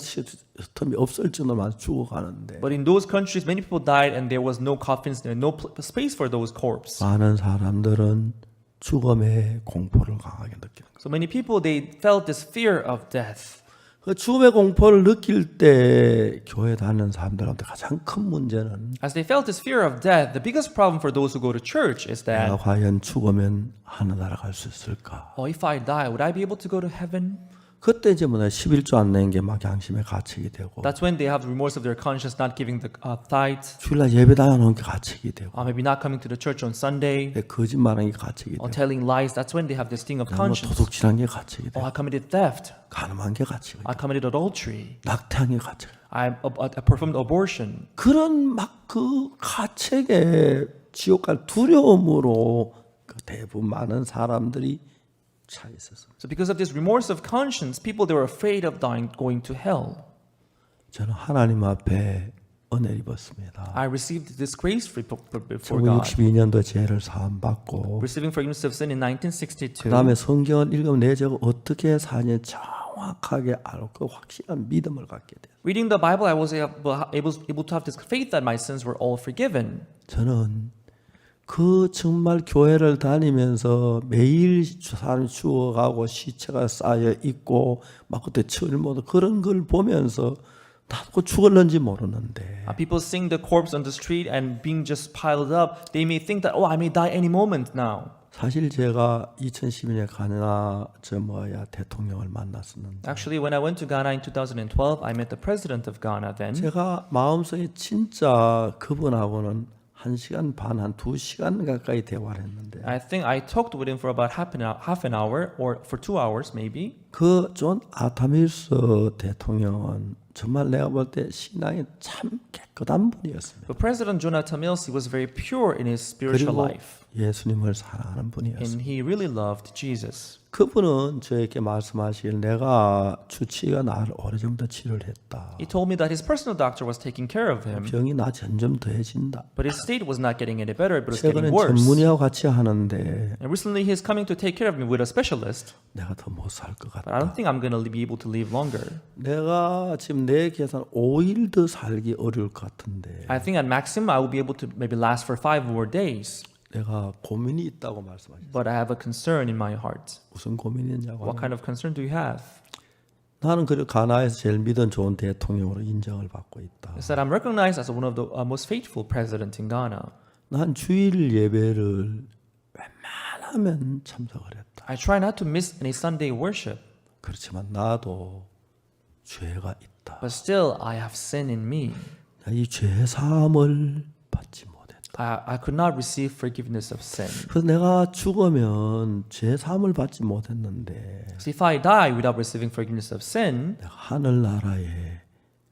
틈이 없을 정도만 죽어가는데 But in those countries, many people died, and there was no coffins, there, no space for those corpses. 많은 사람들은 죽음의 공포를 강하게 느끼는 거예요. So many people, they felt this fear of death. 그 죽음의 공포를 느낄 때 교회 다니는 사람들한테 가장 큰 문제는 As they felt this fear of death, the biggest problem for those who go to church is 내가 that, 과연 죽으면 하늘나라 갈 수 있을까? oh, if I die, would I be able to go to heaven? 그때 이제 11조 안 내는 게 막 양심의 가책이 되고 That's when they have remorse of their conscience not giving the tithes, 주일날 예배 다녀놓은 게 가책이 되고 maybe not coming to the church on Sunday, 내 거짓말한 게 가책이 or 되고 telling lies. That's when they have this thing of 뭐 conscience. 도둑질한 게 가책이 되고 Oh, I committed theft. 가늠한 게 가책이 되고 I committed adultery. 낙태한 게 가책. I performed abortion. 그런 막 그 가책의 지옥갈 두려움으로 그 대부분 많은 사람들이 차 있었어요. So because of this remorse of conscience, people, they were afraid of dying, going to hell. 저는 하나님 앞에 은혜를 입었습니다. I received this grace before God. 1962년도에 죄를 사함 받고 Receiving forgiveness of sin in 1962. 그 다음에 성경을 읽으면 내 죄가 어떻게 사는지 정확하게 알고 그 확실한 믿음을 갖게 돼요. Reading the Bible, I was able to have this faith that my sins were all forgiven. 저는 그 정말 교회를 다니면서 매일 사람이 죽어가고 시체가 쌓여 있고 막 그때 철모도 그런 걸 보면서 나도 죽을는지 모르는데 People seeing the corpse on the street and being just piled up, they may think that, oh, I may die any moment now. 사실 제가 2012년에 가나 대통령을 만났었는데 Actually, when I went to Ghana in 2012, I met the president of Ghana then. 제가 마음속에 진짜 그분하고는 1시간 반, 한 2시간 가까이 대화를 했는데 I think I talked with him for about half an hour or for 2 hours maybe. 그 존 아타밀스 대통령은 정말 내가 볼 때 신앙이 참 깨끗한 분이었습니다. But President Jonathan Mills, he was very pure in his spiritual 그리고 life. 예수님을 사랑하는 분이었습니다. And he really loved Jesus. 그분은 저에게 말씀하시길 내가 주치의가 나를 오래전부터 치료를 했다. He told me that his personal doctor was taking care of him, 병이 나 점점 더해진다. but his state was not getting any better, but it was 최근에 getting worse. 전문의와 같이 하는데 And recently he's coming to take care of me with a specialist, 내가 더 못 살 것 but I don't 같다. think I'm going to be able to live longer. 내가 지금 내 계산 5일 더 살기 어려울 것 같은데 I think at maximum I will be able to maybe last for 5 more days, 내가 고민이 있다고 말씀하셨어요. but I have a concern in my heart. 무슨 고민이냐고 What kind of concern do you have? 나는 그리고 가나에서 제일 믿음 좋은 대통령으로 인정을 받고 있다. Is that I'm recognized as one of the most faithful presidents in Ghana. 난 주일 예배를 웬만하면 참석을 했다. I try not to miss any Sunday worship, 그렇지만 나도 죄가 있다. but still I have sin in me. 이 죄 사함을 받지 못했다. I could not receive forgiveness of sin. 그래서 내가 죽으면 죄 사함을 받지 못했는데 So if I die without receiving forgiveness of sin, 내가 하늘나라에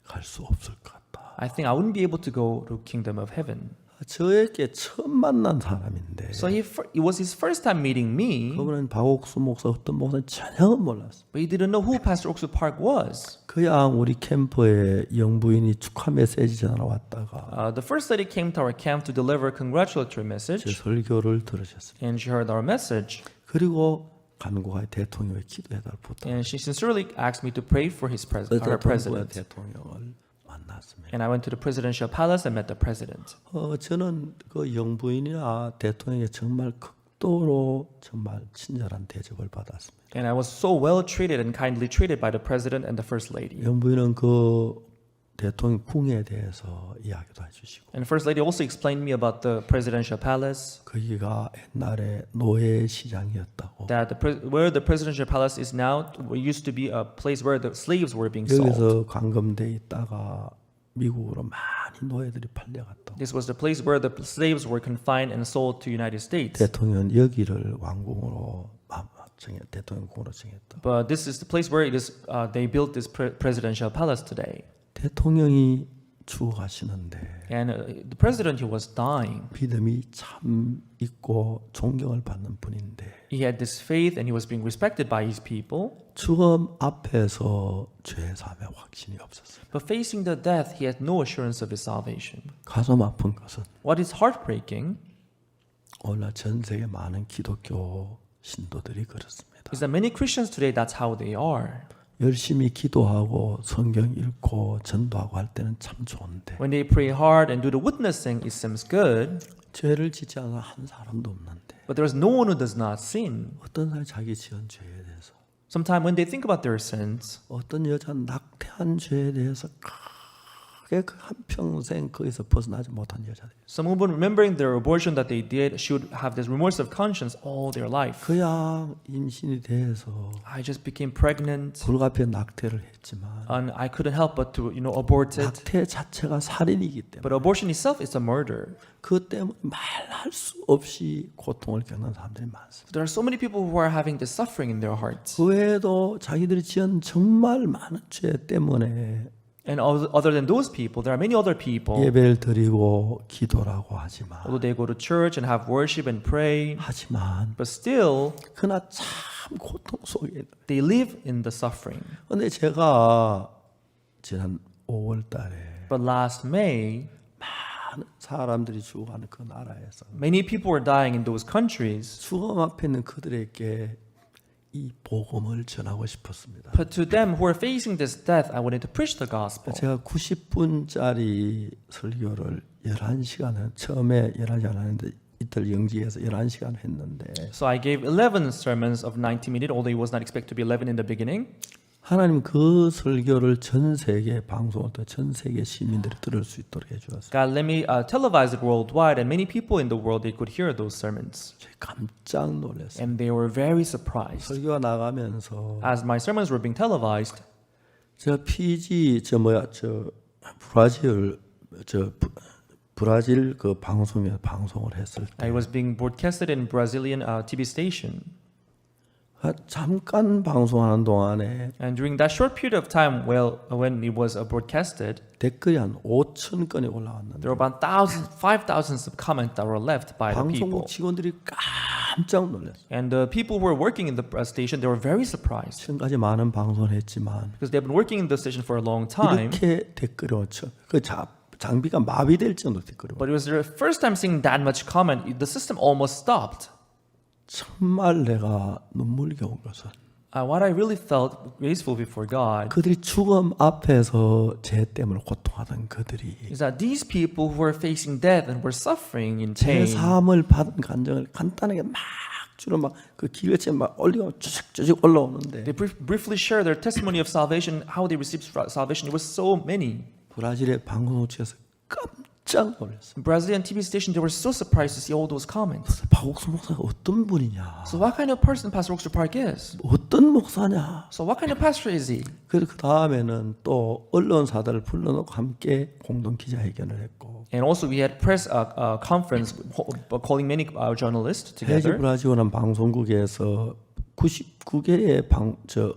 갈 수 없을 것 같다. I think I wouldn't be able to go to kingdom of heaven. 저에게 처음 만난 사람인데 So it was his first time meeting me, 그분은 박옥수 목사 어떤 목사는 전혀 몰랐어. but he didn't know who Pastor Oksu Park was. 그냥 우리 캠프에 영부인이 축하 메시지 전하러 왔다가 The first lady came to our camp to deliver a congratulatory 제 message, 설교를 들으셨어요. and she heard our message, 그리고 간구가 대통령에 기도해달 부탁. and she sincerely asked me to pray for his our 대통령과 president. 대통령을 만났습니다. And I went to the presidential palace and met the president. 저는 그 영부인이나 대통령에 정말 극도로 정말 친절한 대접을 받았습니다. And I was so well treated and kindly treated by the president and the first lady. 영부인은 그 대통령 궁에 대해서 이야기도 해주시고 And the first lady also explained me about the presidential palace, 거기가 옛날에 노예 시장이었다고. that where the presidential palace is now used to be a place where the slaves were being sold. 여기서 감금돼 있다가 미국으로 많이 노예들이 팔려갔다고. This was the place where the slaves were confined and sold to United States. 대통령은 여기를 왕궁으로 대통령궁으로 정했다. But this is the place where it is. They built this presidential palace today. 대통령이 죽어가시는데 And the president, he was dying. 믿음이 참 있고 존경을 받는 분인데 He had this faith and he was being respected by his people. 죽음 앞에서 죄 사함의 확신이 없었어요. But facing the death, he had no assurance of his salvation. 가슴 아픈 것은 What is heartbreaking 오늘 전 세계 많은 기독교 신도들이 그렇습니다. is that many Christians today, that's how they are. 열심히 기도하고 성경 읽고 전도하고 할 때는 참 좋은데 When they pray hard and do the witnessing, it seems good. 죄를 짓지 않은 한 사람도 없는데 But there is no one who does not sin. 어떤 사람이 자기 지은 죄에 대해서 Sometimes when they think about their sins, 어떤 여자는 낙태한 죄에 대해서 크게 그 한평생 거기서 벗어나지 못한 여자들 some women remembering their abortion that they did should have this remorse of conscience all their life. 그냥 임신이 돼서 I just became pregnant 불가피한 낙태를 했지만 and I couldn't help but to, abort it. 낙태 자체가 살인이기 때문에 But abortion itself is a murder. 그 때문에 말할 수 없이 고통을 겪는 사람들이 많습니다. There are so many people who are having this suffering in their hearts. 그 외에도 자기들이 지은 정말 많은 죄 때문에 And other than those people, there are many other people. 예배를 드리고 기도라고 하지만 Although they go to church and have worship and pray, 하지만 but still 그러나 참 고통 속에 있는. they live in the suffering. 근데 제가 지난 5월 달에 But last May, 많은 사람들이 죽어가는 그 나라에서 many people were dying in those countries. 죽음 앞에 있는 그들에게 이 복음을 전하고 싶었습니다. But to them who are facing this death, I wanted to preach the gospel. 제가 90분짜리 설교를 11시간 처음에 11시간 하는데 이틀 영지에서 11시간 했는데 So I gave 11 sermons of 90 minutes, although it was not expected to be 11 in the beginning. 하나님 그 설교를 전 세계 방송을 또 전 세계 시민들이 들을 수 있도록 해주었어요. God let me televise it worldwide, and many people in the world, they could hear those sermons. 깜짝 놀랐어요. And they were very surprised. 설교가 나가면서 As my sermons were being televised, 제가 PG 브라질 그 방송에 방송을 했을 때 I was being broadcasted in Brazilian TV station. 잠깐 방송하는 동안에 And during that short period of time, when it was broadcasted, 댓글이 한 5천 건이 올라왔는데 there were about 5,000 of comments that were left by the people. 방송국 직원들이 깜짝 놀랐어요. And the people who were working in the station, they were very surprised. 지금까지 많은 방송을 했지만 Because they've been working in the station for a long time. 이렇게 댓글이 오죠. 그 장비가 마비될 정도로 댓글이 But it was their first time seeing that much comment. The system almost stopped. 정말 내가 눈물겨운 것은 What I really felt graceful before God 그들이 죽음 앞에서 죄 때문에 고통하던 그들이 is that these people who were facing death and were suffering in 죄 pain, 사함을 받은 간증을 간단하게 막 주로 막그 길거치에 막 올리고 쭈죽쭈죽 올라오는데 they briefly share their testimony of salvation, how they received salvation. It was so many. 브라질의 방송국에서 깜짝 놀랐어요. Brazilian TV station, they were so surprised to see all those comments. 박옥수 목사가 어떤 분이냐? So what kind of person Pastor Oksu Park is? 어떤 목사냐? So what kind of pastor is he? 그 다음에는 또 언론사들을 불러놓고 함께 공동 기자회견을 했고 And also we had press conference calling many journalists 해지 together. 브라질이라는 방송국에서 99개의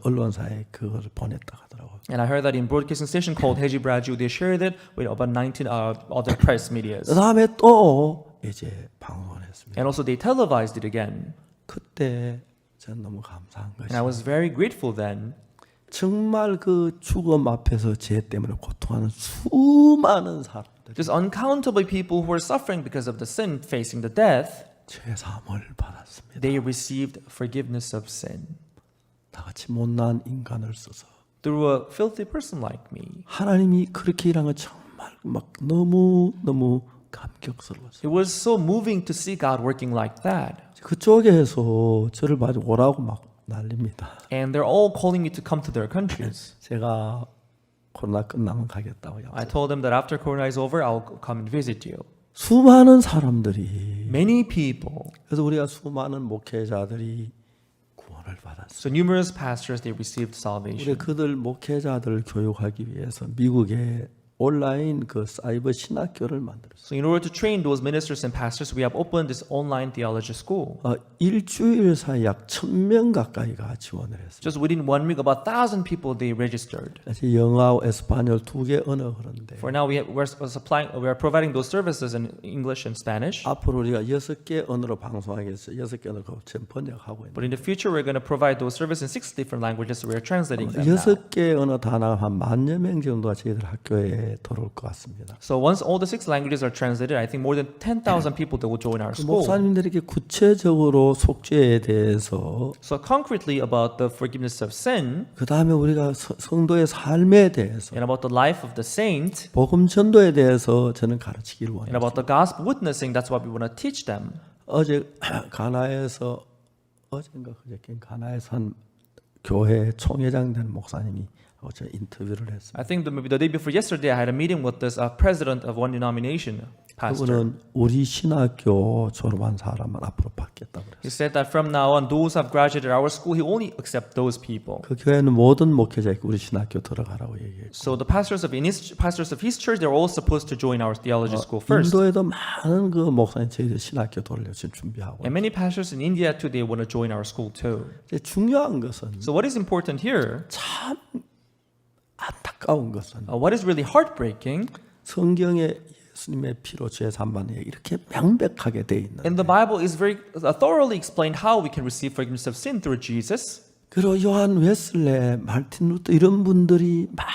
언론사에 그걸 보냈다 하더라고요. And I heard that in broadcasting station called Heji Braju, they shared it with about 19 other press medias. 그 다음에 또 이제 방송을 했습니다. And also they televised it again. 그때 저는 너무 감사한 And I 것이 was very grateful then. 정말 그 죽음 앞에서 죄 때문에 고통하는 수많은 사람들 Just uncountable people who were suffering because of the sin facing the death, 죄 사함을 받았습니다. they received forgiveness of sin 다 같이 못난 인간을 써서 through a filthy person like me. 하나님이 그렇게 일한 건 정말 막 너무 감격스러웠어요. It was so moving to see God working like that. 그쪽에서 저를 마주 오라고 막 난립니다. And they're all calling me to come to their countries. 제가 코로나 끝나면 가겠다고 I 약속. told them that after Corona is over, I'll come and visit you. 수많은 사람들이 Many people, 그래서 우리가 수많은 목회자들이 구원을 받았어요. so numerous pastors, they received 우리 salvation. 그들 목회자들 교육하기 위해서 미국에 온라인 그 사이버 신학교를 만들었어요. So in order to train those ministers and pastors, we have opened this online theology school. 일주일 사이 약 1,000명 가까이가 지원을 했어요. Just within 1 week, about 1,000 people they registered. 사실 영어와 에스파뇰 두 개 언어 그런데 For now, we're providing those services in English and Spanish. 앞으로 우리가 6개 언어로 방송하기 위해서 6개 언어로 지금 번역하고 있는. But in the future, we're going to provide those services in 6 different languages. So we're translating them now. 6개 언어 다 나가면 한 10,000여 명 정도가 저희들 학교에 들어올 것 같습니다. So once all the 6 languages are translated, I think more than 10,000 people that will join our school. 목사님들에게 구체적으로 속죄에 대해서 So concretely about the forgiveness of sin 그 다음에 우리가 성도의 삶에 대해서 and about the life of the saint 복음 전도에 대해서 저는 가르치기를 and 원해요. about the gospel witnessing, that's what we want to teach them. 어제 가나에서 어젠가 그저께 가나에서 한 교회 총회장 된 목사님이 저 인터뷰를 했습니다. I think maybe the day before yesterday, I had a meeting with this president of one denomination, pastor. 그분은 우리 신학교 졸업한 사람만 앞으로 받겠다고 그랬어요. He said that from now on, those who have graduated our school, he only accept those people. 그 교회는 모든 목회자에게 우리 신학교 들어가라고 얘기했고 So the pastors of his church, they're all supposed to join our theology school first. 인도에도 많은 그 목사님 저희들 신학교 돌려 지금 준비하고 And many pastors in India too, they want to join our school too. 이제 중요한 것은 So what is important here, 참 안타까운 것은 what is really heartbreaking, 성경에 예수님의 피로 죄 사함받는 얘기 이렇게 명백하게 돼 있는. in the Bible is very thoroughly explained how we can receive forgiveness of sin through Jesus. 그리고 요한 웨슬레, 마틴 루터 이런 분들이 막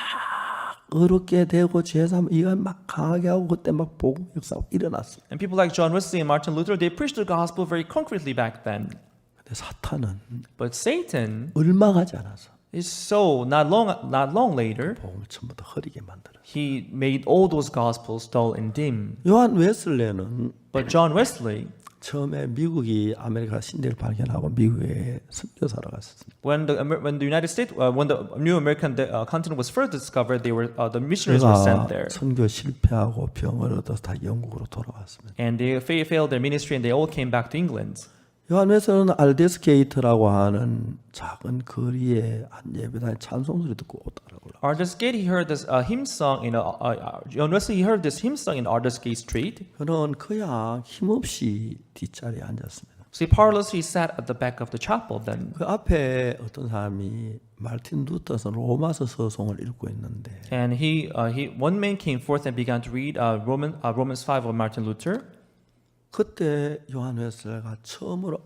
어렵게 되고 죄 사함 이건 막 강하게 하고 그때 막 복음 역사가 일어났어요. And people like John Wesley and Martin Luther, they preached the gospel very concretely back then. 근데 사탄은 But Satan 얼마가지 않아서 is so not long later, 복음을 전부 다 흐리게 만들었어요. he made all those gospels dull and dim. 요한 웨슬레는 But John Wesley, 처음에 미국이 아메리카 신대를 발견하고 미국에 선교사로 갔었습니다. when the United States, when the new American continent was first discovered, the missionaries were sent there, 선교 실패하고 병을 얻어서 다 영국으로 돌아왔습니다. and they failed their ministry, and they all came back to England. 요한 웨슬레는 알데스게이트라고 하는 작은 거리에 한 예배당에 찬송 소리 듣고 오더라고요. Aldersgate, he heard this hymn song in John Wesley. He heard this hymn song in Aldersgate Street. 그는 그냥 힘없이 뒷자리에 앉았습니다. So he parlously sat at the back of the chapel. Then, 그 앞에 어떤 사람이 마틴 루터서 로마서 서송을 읽고 있는데 and one man came forth and began to read Romans 5 of Martin Luther. 그때 요한 웨슬레가 처음으로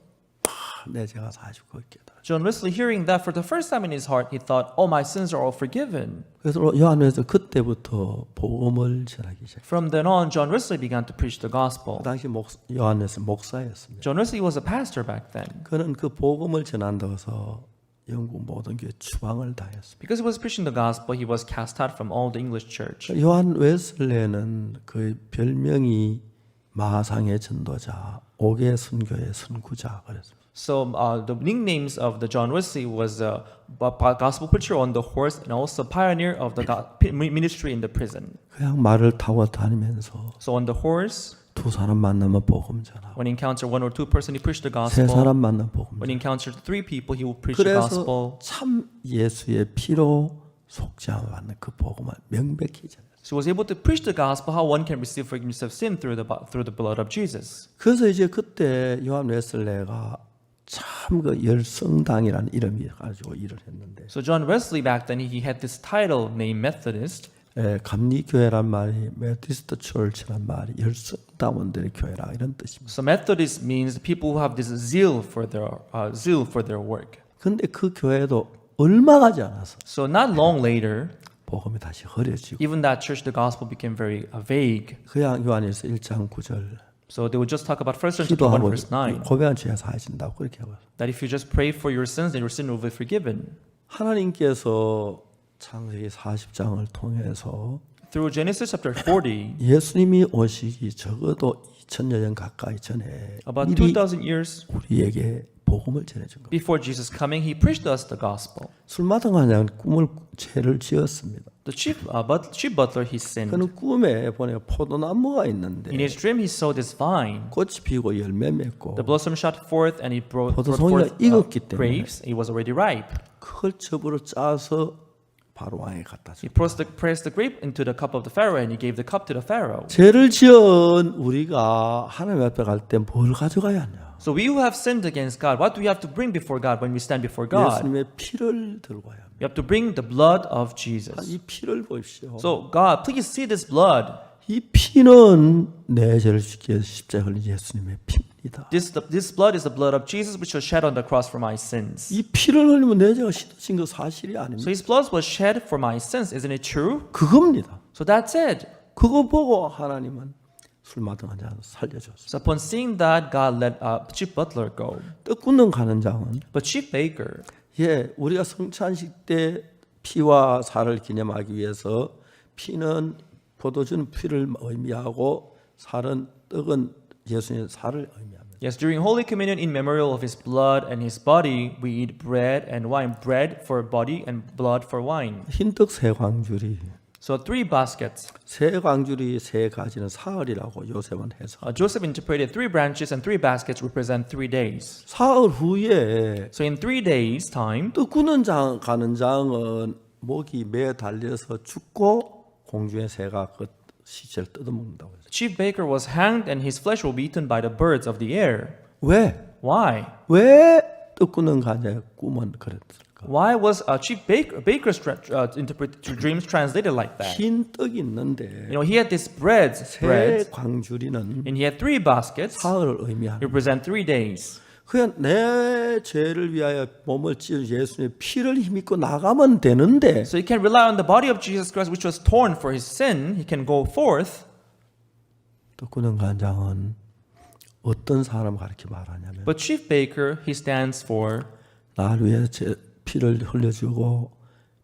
내 죄가 사하시고 있겠다. John Wesley, hearing that for the first time in his heart, he thought, "Oh, my sins are all forgiven." 그래서 요한 웨슬레 그때부터 복음을 전하기 시작. From then on, John Wesley began to preach the gospel. 그 당시 요한 웨슬레 목사였습니다. John Wesley was a pastor back then. 그는 그 복음을 전한다고 해서 영국 모든 교회 추방을 당했습니다. Because he was preaching the gospel, he was cast out from all the English church. 요한 웨슬레는 그 별명이 마상의 전도자, 옥의 선교의 선구자 그랬습니다. So the nicknames of the John Wesley was gospel preacher on the horse and also pioneer of the ministry in the prison. 그냥 말을 타고 다니면서 So on the horse, 두 사람 만나면 복음 전하고 when he encountered 1 or 2 person, he preached the 세 gospel. 사람 만나면 복음 When he 전하고 encountered 3 people, he would preach the 그래서 gospel. 참 예수의 피로 속죄함을 받는 그 복음을 명백히 전했어요. So he was able to preach the gospel, how one can receive forgiveness of sin through the blood of Jesus. 그래서 이제 그때 요한 웨슬레가 참 그 열성당이라는 이름이 가지고 일을 했는데 So John Wesley back then he had this title named Methodist. 감리교회란 말이 메디스트 처치란 말이 열성당원들의 교회라 이런 뜻입니다. So Methodist means people who have this zeal for their work. 근데 그 교회도 얼마 가지 않아서 So not long later, 복음이 다시 흐려지고 even that church, the gospel became very vague. 그냥 요한일서 1장 9절 So they would just talk about 1 John chapter 1 기도하고 verse 9. 고백한 죄가 사해진다고 그렇게 하고 That if you just pray for your sins, then your sin will be forgiven. 하나님께서 창세기 40장을 통해서 Through Genesis chapter 40, 예수님이 오시기 적어도 2000여 년 가까이 전에 about 미리 2,000 years 우리에게 복음을 전해준 겁니다. before Jesus coming, he preached us the gospel. 술마당 한장 꿈을 죄를 지었습니다. The chief butler, he sinned. 그는 꿈에 보니까 포도나무가 있는데 In his dream, he saw this vine. 꽃이 피고 열매 맺고 The blossom shot forth, and it brought 포도송이가 forth 익었기 때문에 grapes. It was already ripe. 그걸 첩으로 짜서 바로 왕에 갖다 줘. He pressed the grape into the cup of the Pharaoh, and he gave the cup to the Pharaoh. 죄를 지은 우리가 하나님 앞에 갈 때 뭘 가져가야 하냐? So we who have sinned against God, what do we have to bring before God when we stand before God? 예수님의 피를 들고 와야 합니다. You have to bring the blood of Jesus. 이 피를 보십시오. So God, please see this blood. 이 피는 내 죄를 씻기 위해서 십자가에 흘린 예수님의 피입니다. This blood is the blood of Jesus, which was shed on the cross for my sins. 이 피를 흘리면 내 죄가 씻어진 거 사실이 So 아닙니다. His blood was shed for my sins. Isn't it true? 그겁니다. So that's it. 그거 보고 하나님은 술마당 한 잔 살려줬어요. So upon seeing that, God let chief butler go. 떡 굽는 가는 장은 But chief baker, 우리가 성찬식 때 피와 살을 기념하기 위해서 피는 포도주는 피를 의미하고 살은 떡은 예수님의 살을 의미합니다. yes, during Holy Communion, in memorial of His blood and His body, we eat bread and wine. Bread for body and blood for wine. 흰떡 세 광줄이 So 3 baskets. 세 광줄이 세 가지는 사흘이라고 요셉은 해서 Joseph interpreted 3 branches and 3 baskets represent 3 days. 사흘 후에 So in 3 days' time, 떡 굽는 장 가는 장은 목이 매 달려서 죽고 공중의 새가 그 시체를 뜯어먹는다고 했어요. chief baker was hanged and his flesh will be eaten by the birds of the air. 왜? Why? 왜 떡 굽는 가의 꿈은 그랬을까? Why was chief baker's dreams translated like that? 흰 떡이 있는데 You know, he had this bread, 새 광줄이는 and he had 3 baskets, 사흘을 의미하는 represent 3 days. 그냥 내 죄를 위하여 몸을 찢은 예수님의 피를 힘입고 나가면 되는데 So he can rely on the body of Jesus Christ, which was torn for his sin. He can go forth. 떡 굽는 간장은 어떤 사람 가르쳐 말하냐면 But chief baker, he stands for 나를 위해 제 피를 흘려주고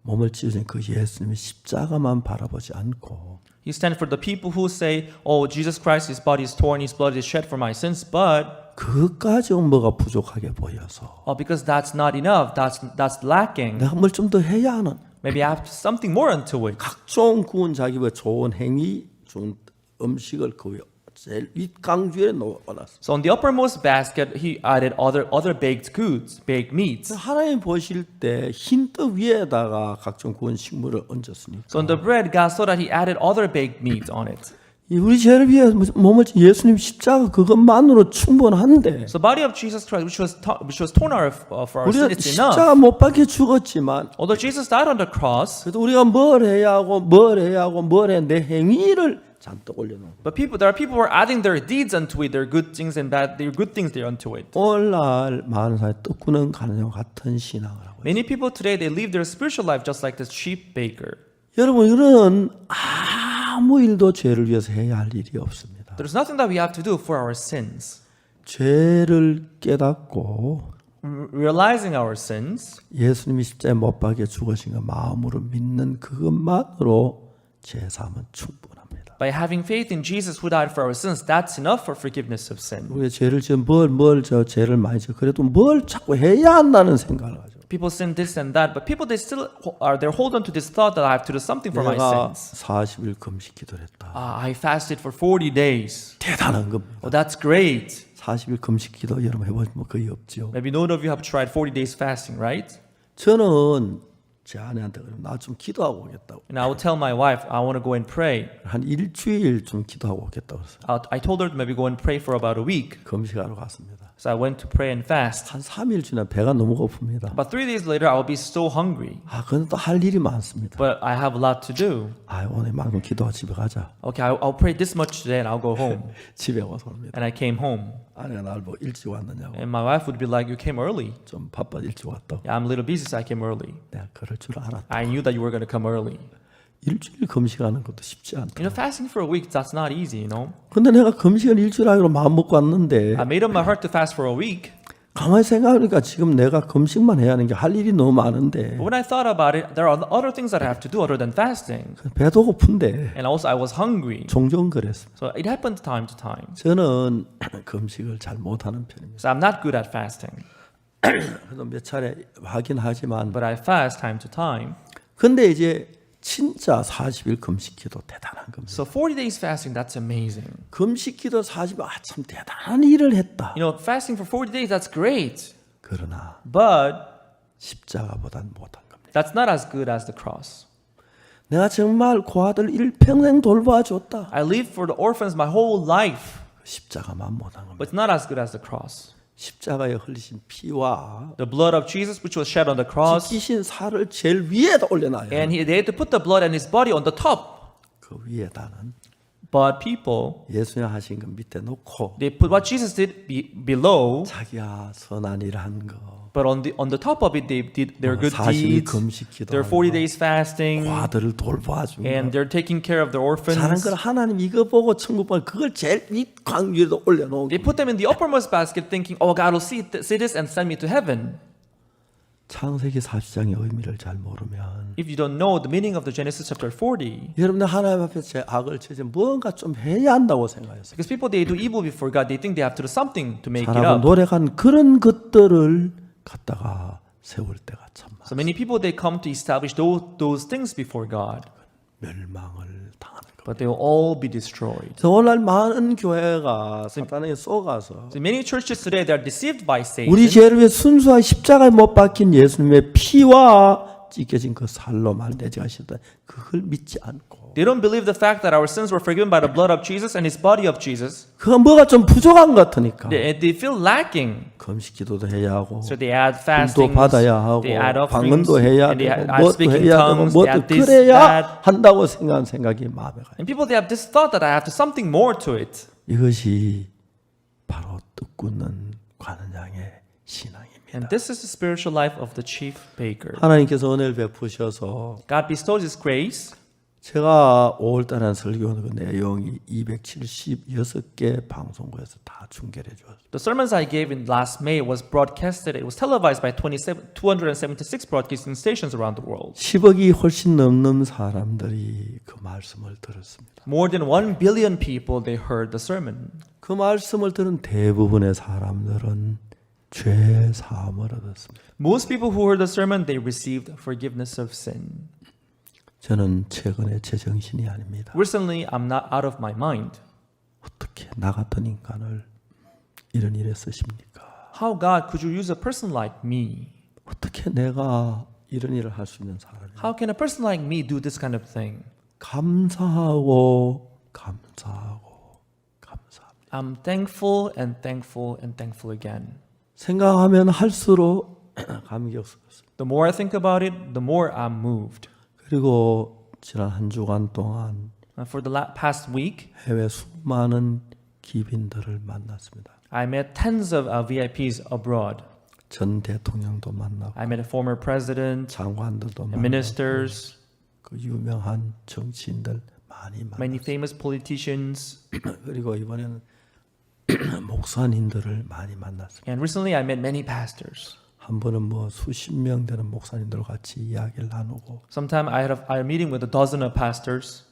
몸을 찢어진 그 예수님의 십자가만 바라보지 않고 he stands for the people who say, "Oh, Jesus Christ, his body is torn, his blood is shed for my sins." But 그것까지 뭐가 부족하게 보여서 because that's not enough, that's lacking. 내가 뭘 좀 더 해야 하는 Maybe I have something more unto it. 각종 구원 자기의 좋은 행위, 좋은 음식을 그 제일 윗강주에 넣어놨어. So on the uppermost basket, he added other baked goods, baked meats. 하나님 보실 때 흰 떡 위에다가 각종 구원 식물을 얹었으니까. So on the bread, God saw that he added other baked meats on it. 우리 죄를 위해 몸을 찢은 예수님 십자가 그것만으로 충분한데. So the body of Jesus Christ, which was torn out for our sin, 우리가 it's 십자가 enough. 못 박혀 죽었지만 Although Jesus died on the cross, 그래도 우리가 뭘 해야 하고 뭘 해야 하고 뭘 해 내 행위를 잔뜩 올려놓은. but there are people who are adding their deeds unto it, their good things and their good things there unto it. 오늘날 많은 사람이 떡 꾸는 가는 같은 신앙을 하고 있어요. Many people today, they live their spiritual life just like this sheep baker. 여러분 이런 아무 일도 죄를 위해서 해야 할 일이 없습니다. There's nothing that we have to do for our sins. 죄를 깨닫고 Realizing our sins, 예수님이 십자가에 못 박혀 죽으신 거 마음으로 믿는 그것만으로 죄 사함은 충분합니다. by having faith in Jesus who died for our sins, that's enough for forgiveness of sin. 우리가 죄를 지어 저 죄를 많이 지어 그래도 뭘 자꾸 해야 한다는 생각을 하죠. People sin this and that, but people they still they're hold on to this thought that I have to do something for my 내가 sins. 40일 금식 기도를 했다. I fasted for 40 days. 대단한 겁니다. Oh, that's great. 40일 금식 기도 여러분 해보시면 거의 없죠. Maybe none of you have tried 40 days fasting, right? 저는 제 아내한테 그러면 나 좀 기도하고 오겠다고. And I would tell my wife, I want to go and pray. 한 일주일 좀 기도하고 오겠다고 했어요. I told her to maybe go and pray for about a week. 금식하러 갔습니다. So I went to pray and fast. 한 3일 지나 배가 너무 고픕니다. But 3 days later, I will be so hungry. 그건 또 할 일이 많습니다. But I have a lot to do. 오늘만큼 기도하고 집에 가자. Okay, I'll pray this much today and I'll go home. 집에 와서 옵니다. And I came home. 아내가 나를 보고 일찍 왔느냐고. And my wife would be like, you came early. 좀 바빠 일찍 왔다. Yeah, I'm a little busy, so I came early. 내가 그럴 줄 알았다. I knew that you were going to come early. 일주일 금식하는 것도 쉽지 않다. You know, fasting for a week, that's not easy, you know. 근데 내가 금식을 일주일 하기로 마음 먹고 왔는데 I made up my heart to fast for a week. 가만히 생각하니까 지금 내가 금식만 해야 하는 게 할 일이 너무 많은데 But when I thought about it, there are other things that I have to do other than fasting. 배도 고픈데 And also, I was hungry. 종종 그랬습니다. So it happened time to time. 저는 금식을 잘 못하는 편입니다. So I'm not good at fasting. 그래도 몇 차례 하긴 하지만 But I fast time to time. 근데 이제 진짜 40일 금식기도 대단한 겁니다. So 40 days fasting, that's amazing. 금식기도 40일 참 대단한 일을 했다. You know, fasting for 40 days, that's great. 그러나 But 십자가보단 못한 겁니다. that's not as good as the cross. 내가 정말 그 아들 일평생 돌봐줬다. I lived for the orphans my whole life. 십자가만 못한 겁니다. But it's not as good as the cross. 십자가에 흘리신 피와 The blood of Jesus, which was shed on the cross, 찢기신 살을 제일 위에다 올려놔요. and they had to put the blood and his body on the top. 그 위에다는 But people, 예수님 하신 거 밑에 놓고 they put what Jesus did below, 자기야 선한 일 한 거, but on the top of it, they did their good 40일 deeds, 금식기도 their 40 days fasting, 아들을 돌봐주고 and they're taking care of the 사는 orphans. 걸 하나님 이거 보고 천국 보면 그걸 제일 윗광 위에다 올려놓고 They put them in the uppermost basket, thinking, "Oh, God will see this and send me to heaven." 창세기 40장의 의미를 잘 모르면 If you don't know the meaning of the Genesis chapter 40, 여러분들 하나님 앞에 제 악을 제재 뭔가 좀 해야 한다고 생각했어요. because people they do evil before God, they think they have to do something to make it 잘하고 up. 노력한 그런 것들을 갖다가 세울 때가 참 많아요. So many people they come to establish those things before God, 멸망을 당하는 거. but they will all be destroyed. 그래서 오늘날 많은 교회가 사탄에게 속아서 So many churches today they are deceived by Satan. 우리 죄를 위해 순수한 십자가에 못 박힌 예수님의 피와 찢겨진 그 살로 말대지하시다 그걸 믿지 않고 They don't believe the fact that our sins were forgiven by the blood of Jesus and His body of Jesus. 그가 뭐가 좀 부족한 것 같으니까 They feel lacking, 금식기도도 해야 하고 so they add 도 fastings, 받아야 하고 they add offerings, 방언도 해야 and they 되고 add 뭐도 speaking 해야 되고 tongues, they 뭐도 add this, 그래야 that. 한다고 생각한 생각이 마음에 가요. And people they have this thought that I have to something more to it. 이것이 바로 뜻굳는 관원장의 신앙입니다. And this is the spiritual life of the chief baker. 하나님께서 은혜를 베푸셔서 God bestows His grace. 제가 5월달에 한 설교 그 내용이 276개 방송국에서 다 중계해 주었어요. The sermons I gave in last May was broadcasted. It was televised by 276 broadcasting stations around the world. 10억이 훨씬 넘는 사람들이 그 말씀을 들었습니다. More than 1 billion people they heard the sermon. 그 말씀을 들은 대부분의 사람들은 죄 사함을 얻었습니다. Most people who heard the sermon they received forgiveness of sin. 저는 최근에 제정신이 아닙니다. Recently, I'm not out of my mind. 어떻게 나 같은 인간을 이런 일에 쓰십니까? How God could you use a person like me? 어떻게 내가 이런 일을 할 수 있는 사람이? How can a person like me do this kind of thing? 감사하고 감사하고 감사합니다. I'm thankful and thankful and thankful again. 생각하면 할수록 감격스럽습니다. The more I think about it, the more I'm moved. 그리고 지난 한 주간 동안 For the past week, 해외 수많은 기빈들을 만났습니다. I met tens of VIPs abroad. 전 대통령도 만나고 I met a former president, 장관들도 만나고 ministers, 그 유명한 정치인들 많이 many 만났어요. famous politicians, 그리고 이번에는 목사님들을 많이 만났습니다. and recently I met many pastors. 한 번은 뭐 수십 명 되는 목사님들과 같이 이야기를 나누고 Sometime I had a meeting with a dozen of pastors.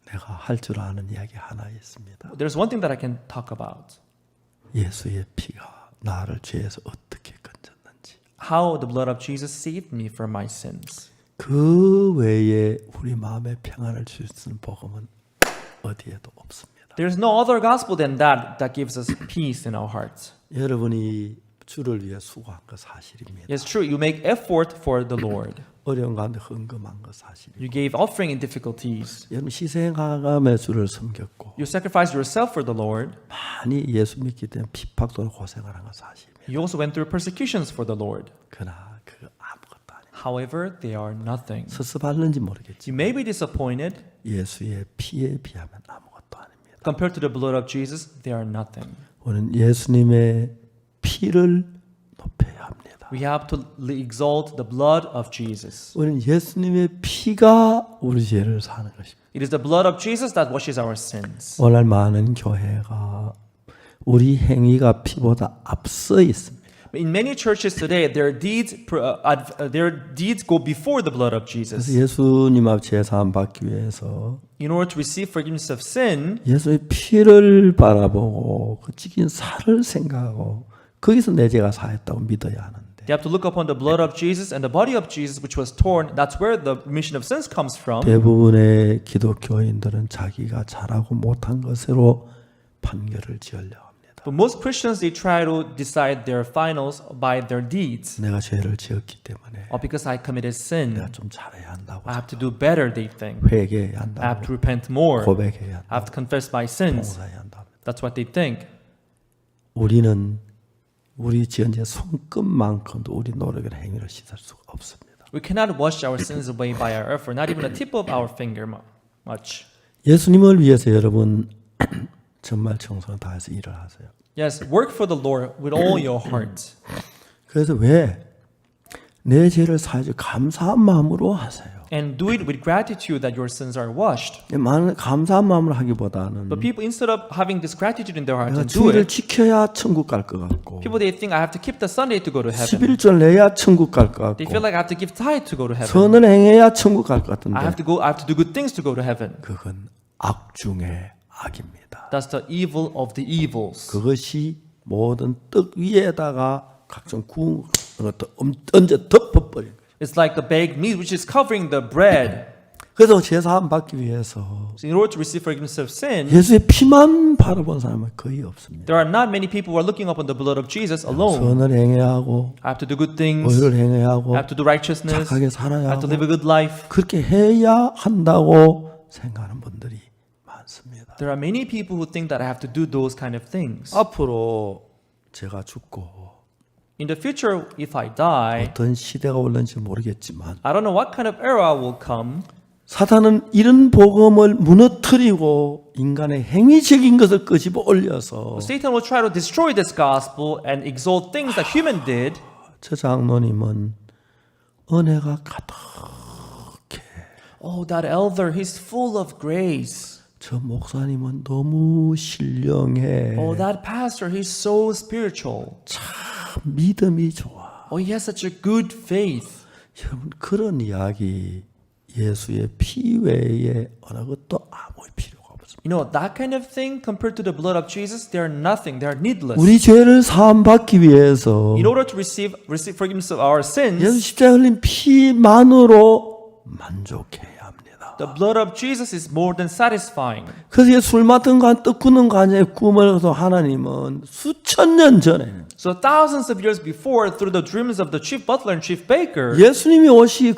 내가 할 줄 아는 이야기 하나 있습니다. There's one thing that I can talk about. 예수의 피가 나를 죄에서 어떻게 건졌는지. How the blood of Jesus saved me from my sins. 그 외에 우리 마음에 평안을 줄 수 있는 복음은 어디에도 없습니다. There's no other gospel than that gives us peace in our hearts. 여러분이 주를 위해 수고한 거 사실입니다. It's true, you make effort for the Lord. 어려운 가운데 헌금한 것 사실이에요. You gave offering in difficulties. 여러분 희생하며 주를 섬겼고 You sacrificed yourself for the Lord. 많이 예수 믿기 때문에 핍박도 고생을 한 건 사실이에요. You also went through persecutions for the Lord. 그러나 그거 아무것도 아니에요. However, they are nothing. 섭섭할는지 모르겠지. You may be disappointed. 예수의 피에 비하면 아무것도 아닙니다. Compared to the blood of Jesus, they are nothing. 우리는 예수님의 피를 높여야 합니다. We have to exalt the blood of Jesus. 우리는 예수님의 피가 우리 죄를 사는 것입니다. It is the blood of Jesus that washes our sins. 오늘 많은 교회가 우리 행위가 피보다 앞서 있습니다. In many churches today, their deeds go before the blood of 그래서 Jesus. 예수님 앞 제사함 받기 위해서 In order to receive forgiveness of sin, 예수의 피를 바라보고 그 찢긴 살을 생각하고 거기서 내 죄가 사했다고 믿어야 하는데 they have to look upon the blood of Jesus and the body of Jesus, which was torn. That's where the remission of sins comes from. 대부분의 기독교인들은 자기가 잘하고 못한 것으로 판결을 지으려 합니다. But most Christians, they try to decide their finals by their deeds. 내가 죄를 지었기 때문에 Or because I committed sin, 내가 좀 잘해야 한다고 I have to do better, they think. 회개해야 I have 한다고 to repent more. 고백해야 I have 한다고 to confess my sins. 봉사해야 한다고 That's what they think. 우리는 우리 지은 죄 손끝만큼도 우리 노력의 행위를 씻을 수가 없습니다. We cannot wash our sins away by our effort, not even a tip of our finger much. 예수님을 위해서 여러분 정말 정성을 다해서 일을 하세요. Yes, work for the Lord with all your heart. 그래서 왜 내 죄를 사하지 감사한 마음으로 하세요. And do it with gratitude that your sins are washed. 많은 감사한 마음으로 하기보다는 But people, instead of having this gratitude in their hearts 내가 and do 주일을 it, 지켜야 천국 갈 것 같고 people, they think I have to keep the Sunday to go to heaven. 11절 내야 천국 갈 것 They 같고 feel like I have to give tithe to go to heaven. 선을 행해야 천국 갈 것 같은데 I have to do good things to go to heaven. 그건 악 중의 악입니다. That's the evil of the evils. 그것이 모든 떡 위에다가 각종 구운 것도 얹어 덮어버린 거예요. It's like the baked meat which is covering the bread. 그래서 제사함 받기 위해서 So in order to receive forgiveness of sin, 예수의 피만 바라본 사람은 거의 없습니다. there are not many people who are looking upon the blood of Jesus alone. 선을 행해야 하고 I have to do good things. 의를 행해야 하고 I have to do righteousness. 착하게 I 살아야 have to 하고 live a good life. 그렇게 해야 한다고 생각하는 분들이 많습니다. There are many people who think that I have to do those kind of things. 앞으로 제가 죽고 In the future, if I die, 어떤 시대가 올는지 모르겠지만 I don't know what kind of era will come. 사탄은 이런 복음을 무너뜨리고 인간의 행위적인 것을 끄집어 올려서 Satan will try to destroy this gospel and exalt things that human did. 저 장로님은 은혜가 가득해. Oh, that elder, he's full of grace. 저 목사님은 너무 신령해. Oh, that pastor, he's so spiritual. 참 믿음이 좋아. Oh, he has such a good faith. 여러분 그런 이야기 예수의 피 외에 어느 것도 아무 필요가 없습니다. You know, that kind of thing compared to the blood of Jesus, they are nothing. They are needless. 우리 죄를 사함 받기 위해서 In order to receive forgiveness of our 예수 sins, 십자가에 흘린 피만으로 만족해야 합니다. the blood of Jesus is more than satisfying. 그래서 술 맡은 간, 떡 굳는 간에 꿈을 얻어 하나님은 수천 년 전에 So thousands of years before, through the dreams of the chief butler and chief baker, 예수님이 오시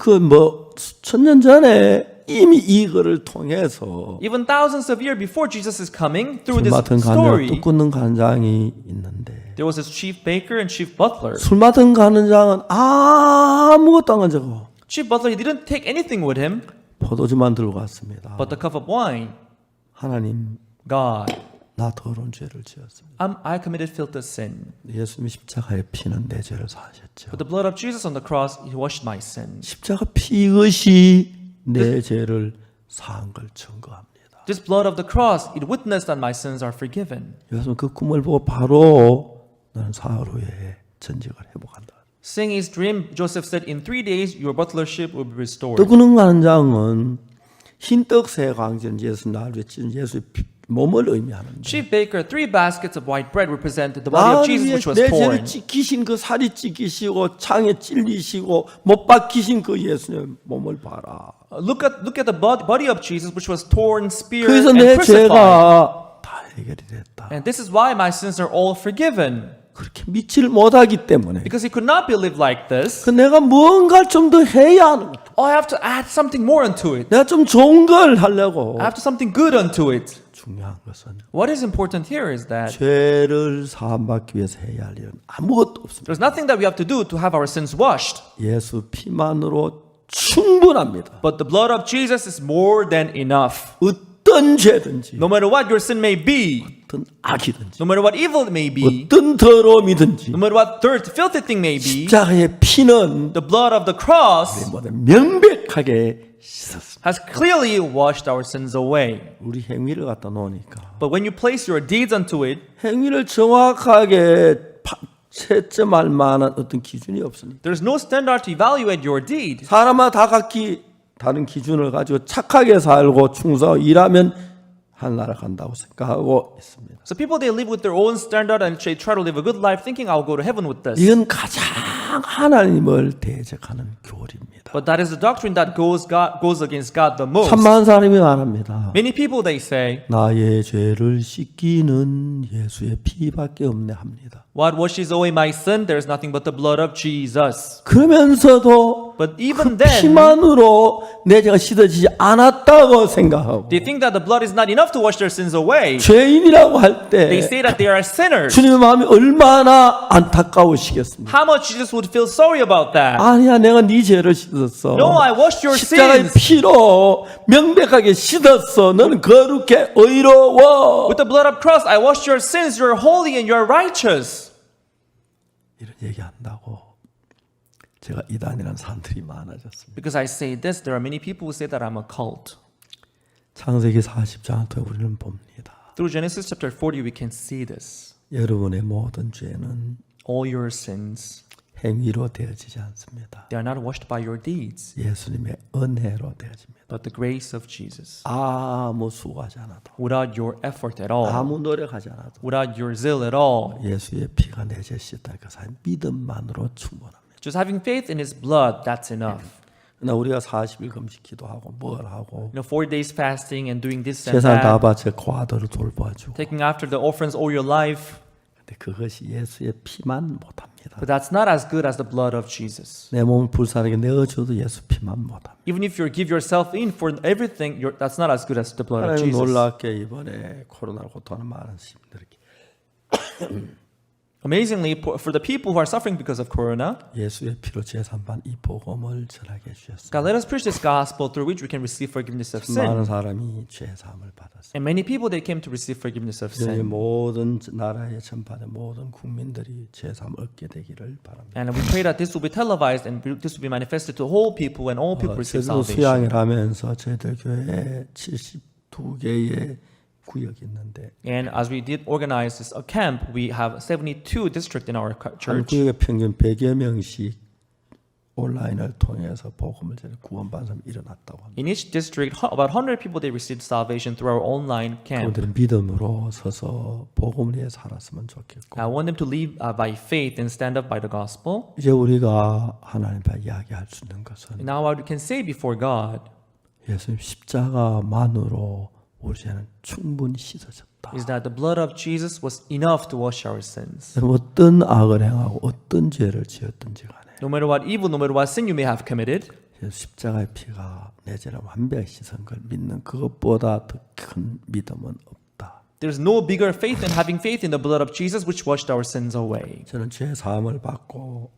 수천 년 전에 이미 이거를 통해서 even thousands of years before Jesus is coming, through 술 this 맡은 간장, story, 떡 굳는 간장이 있는데 there was this chief baker and chief butler. 술 맡은 간장은 아무것도 안 가지고 Chief butler, he didn't take anything with him 포도주만 들고 갔습니다. but the cup of wine. 하나님, God, 나 더러운 죄를 지었습니다. I committed filthy sin. 예수님이 십자가의 피는 내 죄를 사하셨죠. But the blood of Jesus on the cross, he washed my sin. 십자가 피 이것이 내 죄를 사한 걸 증거합니다. This blood of the cross, it witnessed that my sins are forgiven. 여러분 그 꿈을 보고 바로 나는 사흘 후에 전직을 회복한다. Seeing his dream, Joseph said, in 3 days your butlership will be restored. 떡구는 간장은 흰떡 세 광전 예수 날에 찐 예수의 몸을 의미하는데 Chief baker, 3 baskets of white bread represent the body of Jesus which was 내 torn. 죄를 찢기신 그 살이 찢기시고 창에 찔리시고 못 박히신 그 예수의 몸을 봐라. Look at the body of Jesus which was torn, speared, 그래서 and 내 crucified. 죄가 다 해결이 됐다. And this is why my sins are all forgiven. 그렇게 믿지를 못하기 때문에 Because he could not believe like this. 그 내가 무언가 좀 더 해야 하는 거다. Oh, I have to add something more unto it. 내가 좀 좋은 걸 하려고. I have to something good unto it. 중요한 것은 What is important here is that 죄를 사함받기 위해서 해야 할 일은 아무것도 없습니다. there's nothing that we have to do to have our sins washed. 예수 피만으로 충분합니다. But the blood of Jesus is more than enough. 어떤 죄든지, No matter what your sin may be, 어떤 악이든지, no matter what evil it may be, 어떤 더러움이든지 no matter what dirt, filthy thing may be, 십자가의 피는 the blood of the cross 모두 명백하게 씻었습니다. has clearly washed our sins away. 우리 행위를 갖다 놓으니까 But when you place your deeds unto it, 행위를 정확하게 채점할 만한 어떤 기준이 없으니까 there's no standard to evaluate your deed. 사람마다 다 각기 다른 기준을 가지고 착하게 살고 충성하고 일하면 하늘나라 간다고 생각하고 있습니다. So people, they live with their own standard and they try to live a good life thinking I'll go to heaven with this. 이건 가장 하나님을 대적하는 교리입니다. But that is the doctrine that goes against God the most. 참 많은 사람이 말합니다. Many people, they say, 나의 죄를 씻기는 예수의 피밖에 없네 합니다. what washes away my sin? There's nothing but the blood of Jesus. 그러면서도 But even then, 피만으로 내 죄가 씻어지지 않았다고 생각하고 they think that the blood is not enough to wash their sins away. 죄인이라고 할 They 때 say that they are sinners. 주님의 마음이 얼마나 안타까우시겠습니까? How much Jesus would feel sorry about that? 아니야, 내가 네 죄를 씻었어. No, I washed your 십자가의 sins. 피로 명백하게 씻었어. 너는 거룩해 의로워. With the blood of Christ, I washed your sins. You're holy and you're righteous. 이런 얘기한다고 제가 이단이라는 사람들이 많아졌습니다. Because I say this, there are many people who say that I'm a cult. 창세기 40장을 통해 우리는 봅니다. Through Genesis chapter 40, we can see this. 여러분의 모든 죄는 All your sins, 행위로 되어지지 않습니다. they are not washed by your deeds, 예수님의 은혜로 되어집니다. but the grace of Jesus. 아무 수고하지 않아도, Without your effort at all, 아무 노력하지 않아도 without your zeal at all, 예수의 피가 내 죄 씻다 그 사람 믿음만으로 충분합니다. just having faith in His blood, that's enough. 그러나 우리가 40일 금식 기도하고 뭘 하고 4 days fasting and doing this and 세상 다 that, 바쳐 과도를 돌봐주고 taking after the orphans all your life, 근데 그것이 예수의 피만 못합니다. but that's not as good as the blood of Jesus. 내 몸을 불사르게 내어줘도 예수 피만 못합니다. Even if you give yourself in for everything, that's not as good as the blood of 하나님 Jesus. 놀랍게 이번에 코로나로 고통하는 많은 시민들에게 Amazingly, for the people who are suffering because of corona, 예수의 피로 제산반 이 복음을 전하게 해주셨습니다. God, let us preach this gospel through which we can receive forgiveness of 많은 sin. 사람이 죄사함을 받았습니다. And many people, they came to receive forgiveness of 이 sin. 모든 나라에 전파된 모든 국민들이 죄사함을 얻게 되기를 바랍니다. And we pray that this will be televised and this will be manifested to whole people and all people receive 제주도 salvation. 수양을 하면서 저희들 교회에 72개의 구역이 있는데 And as we did organize this camp, we have 72 districts in our 한 church. 구역에 평균 100여 명씩 온라인을 통해서 복음을 전해 구원받은 사람이 일어났다고 합니다. In each district, about 100 people, they received salvation through our online camp. 그분들은 믿음으로 서서 복음을 위해 살았으면 좋겠고 I want them to live by faith and stand up by the gospel. 이제 우리가 하나님 앞에 이야기할 수 있는 것은 And now what we can say before God 예수님 십자가만으로 우리 죄는 충분히 씻어졌다. is that the blood of Jesus was enough to wash our sins. 여러분 어떤 악을 행하고 어떤 죄를 지었든지 간에 No matter what evil, no matter what sin you may have committed, 십자가의 피가 내 죄를 완벽히 씻은 걸 믿는 그것보다 더 큰 믿음은 없다. there's no bigger faith than having faith in the blood of Jesus which washed our sins away. 저는 죄 사함을 받고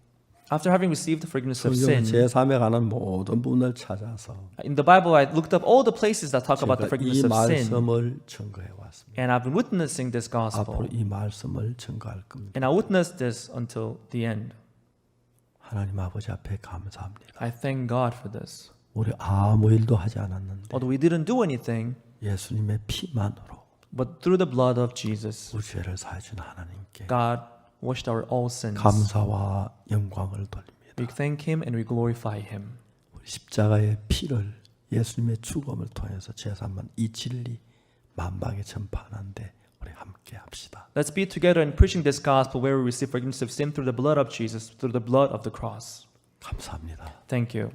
After having received the forgiveness of 성경 sin, 죄 사함에 관한 모든 부분을 찾아서 in the Bible I looked up all the places that talk about the 제가 forgiveness 이 of sin. 말씀을 증거해 왔습니다. And I've been witnessing this 앞으로 gospel. 이 말씀을 증거할 겁니다. And I witnessed this until the end. 하나님 아버지 앞에 감사합니다. I thank God for this. 우리 아무 일도 하지 않았는데 Although we didn't do anything, 예수님의 피만으로 but through the blood of Jesus, 우리 죄를 사해 준 하나님께 God washed our all sins. 감사와 영광을 돌립니다. We thank Him and we glorify Him. 우리 십자가의 피를 예수님의 죽음을 통해서 제사만 이 진리 만방에 전파하는데 우리 함께 합시다. Let's be together in preaching this gospel where we receive forgiveness of sin through the blood of Jesus, through the blood of the cross. 감사합니다. Thank you.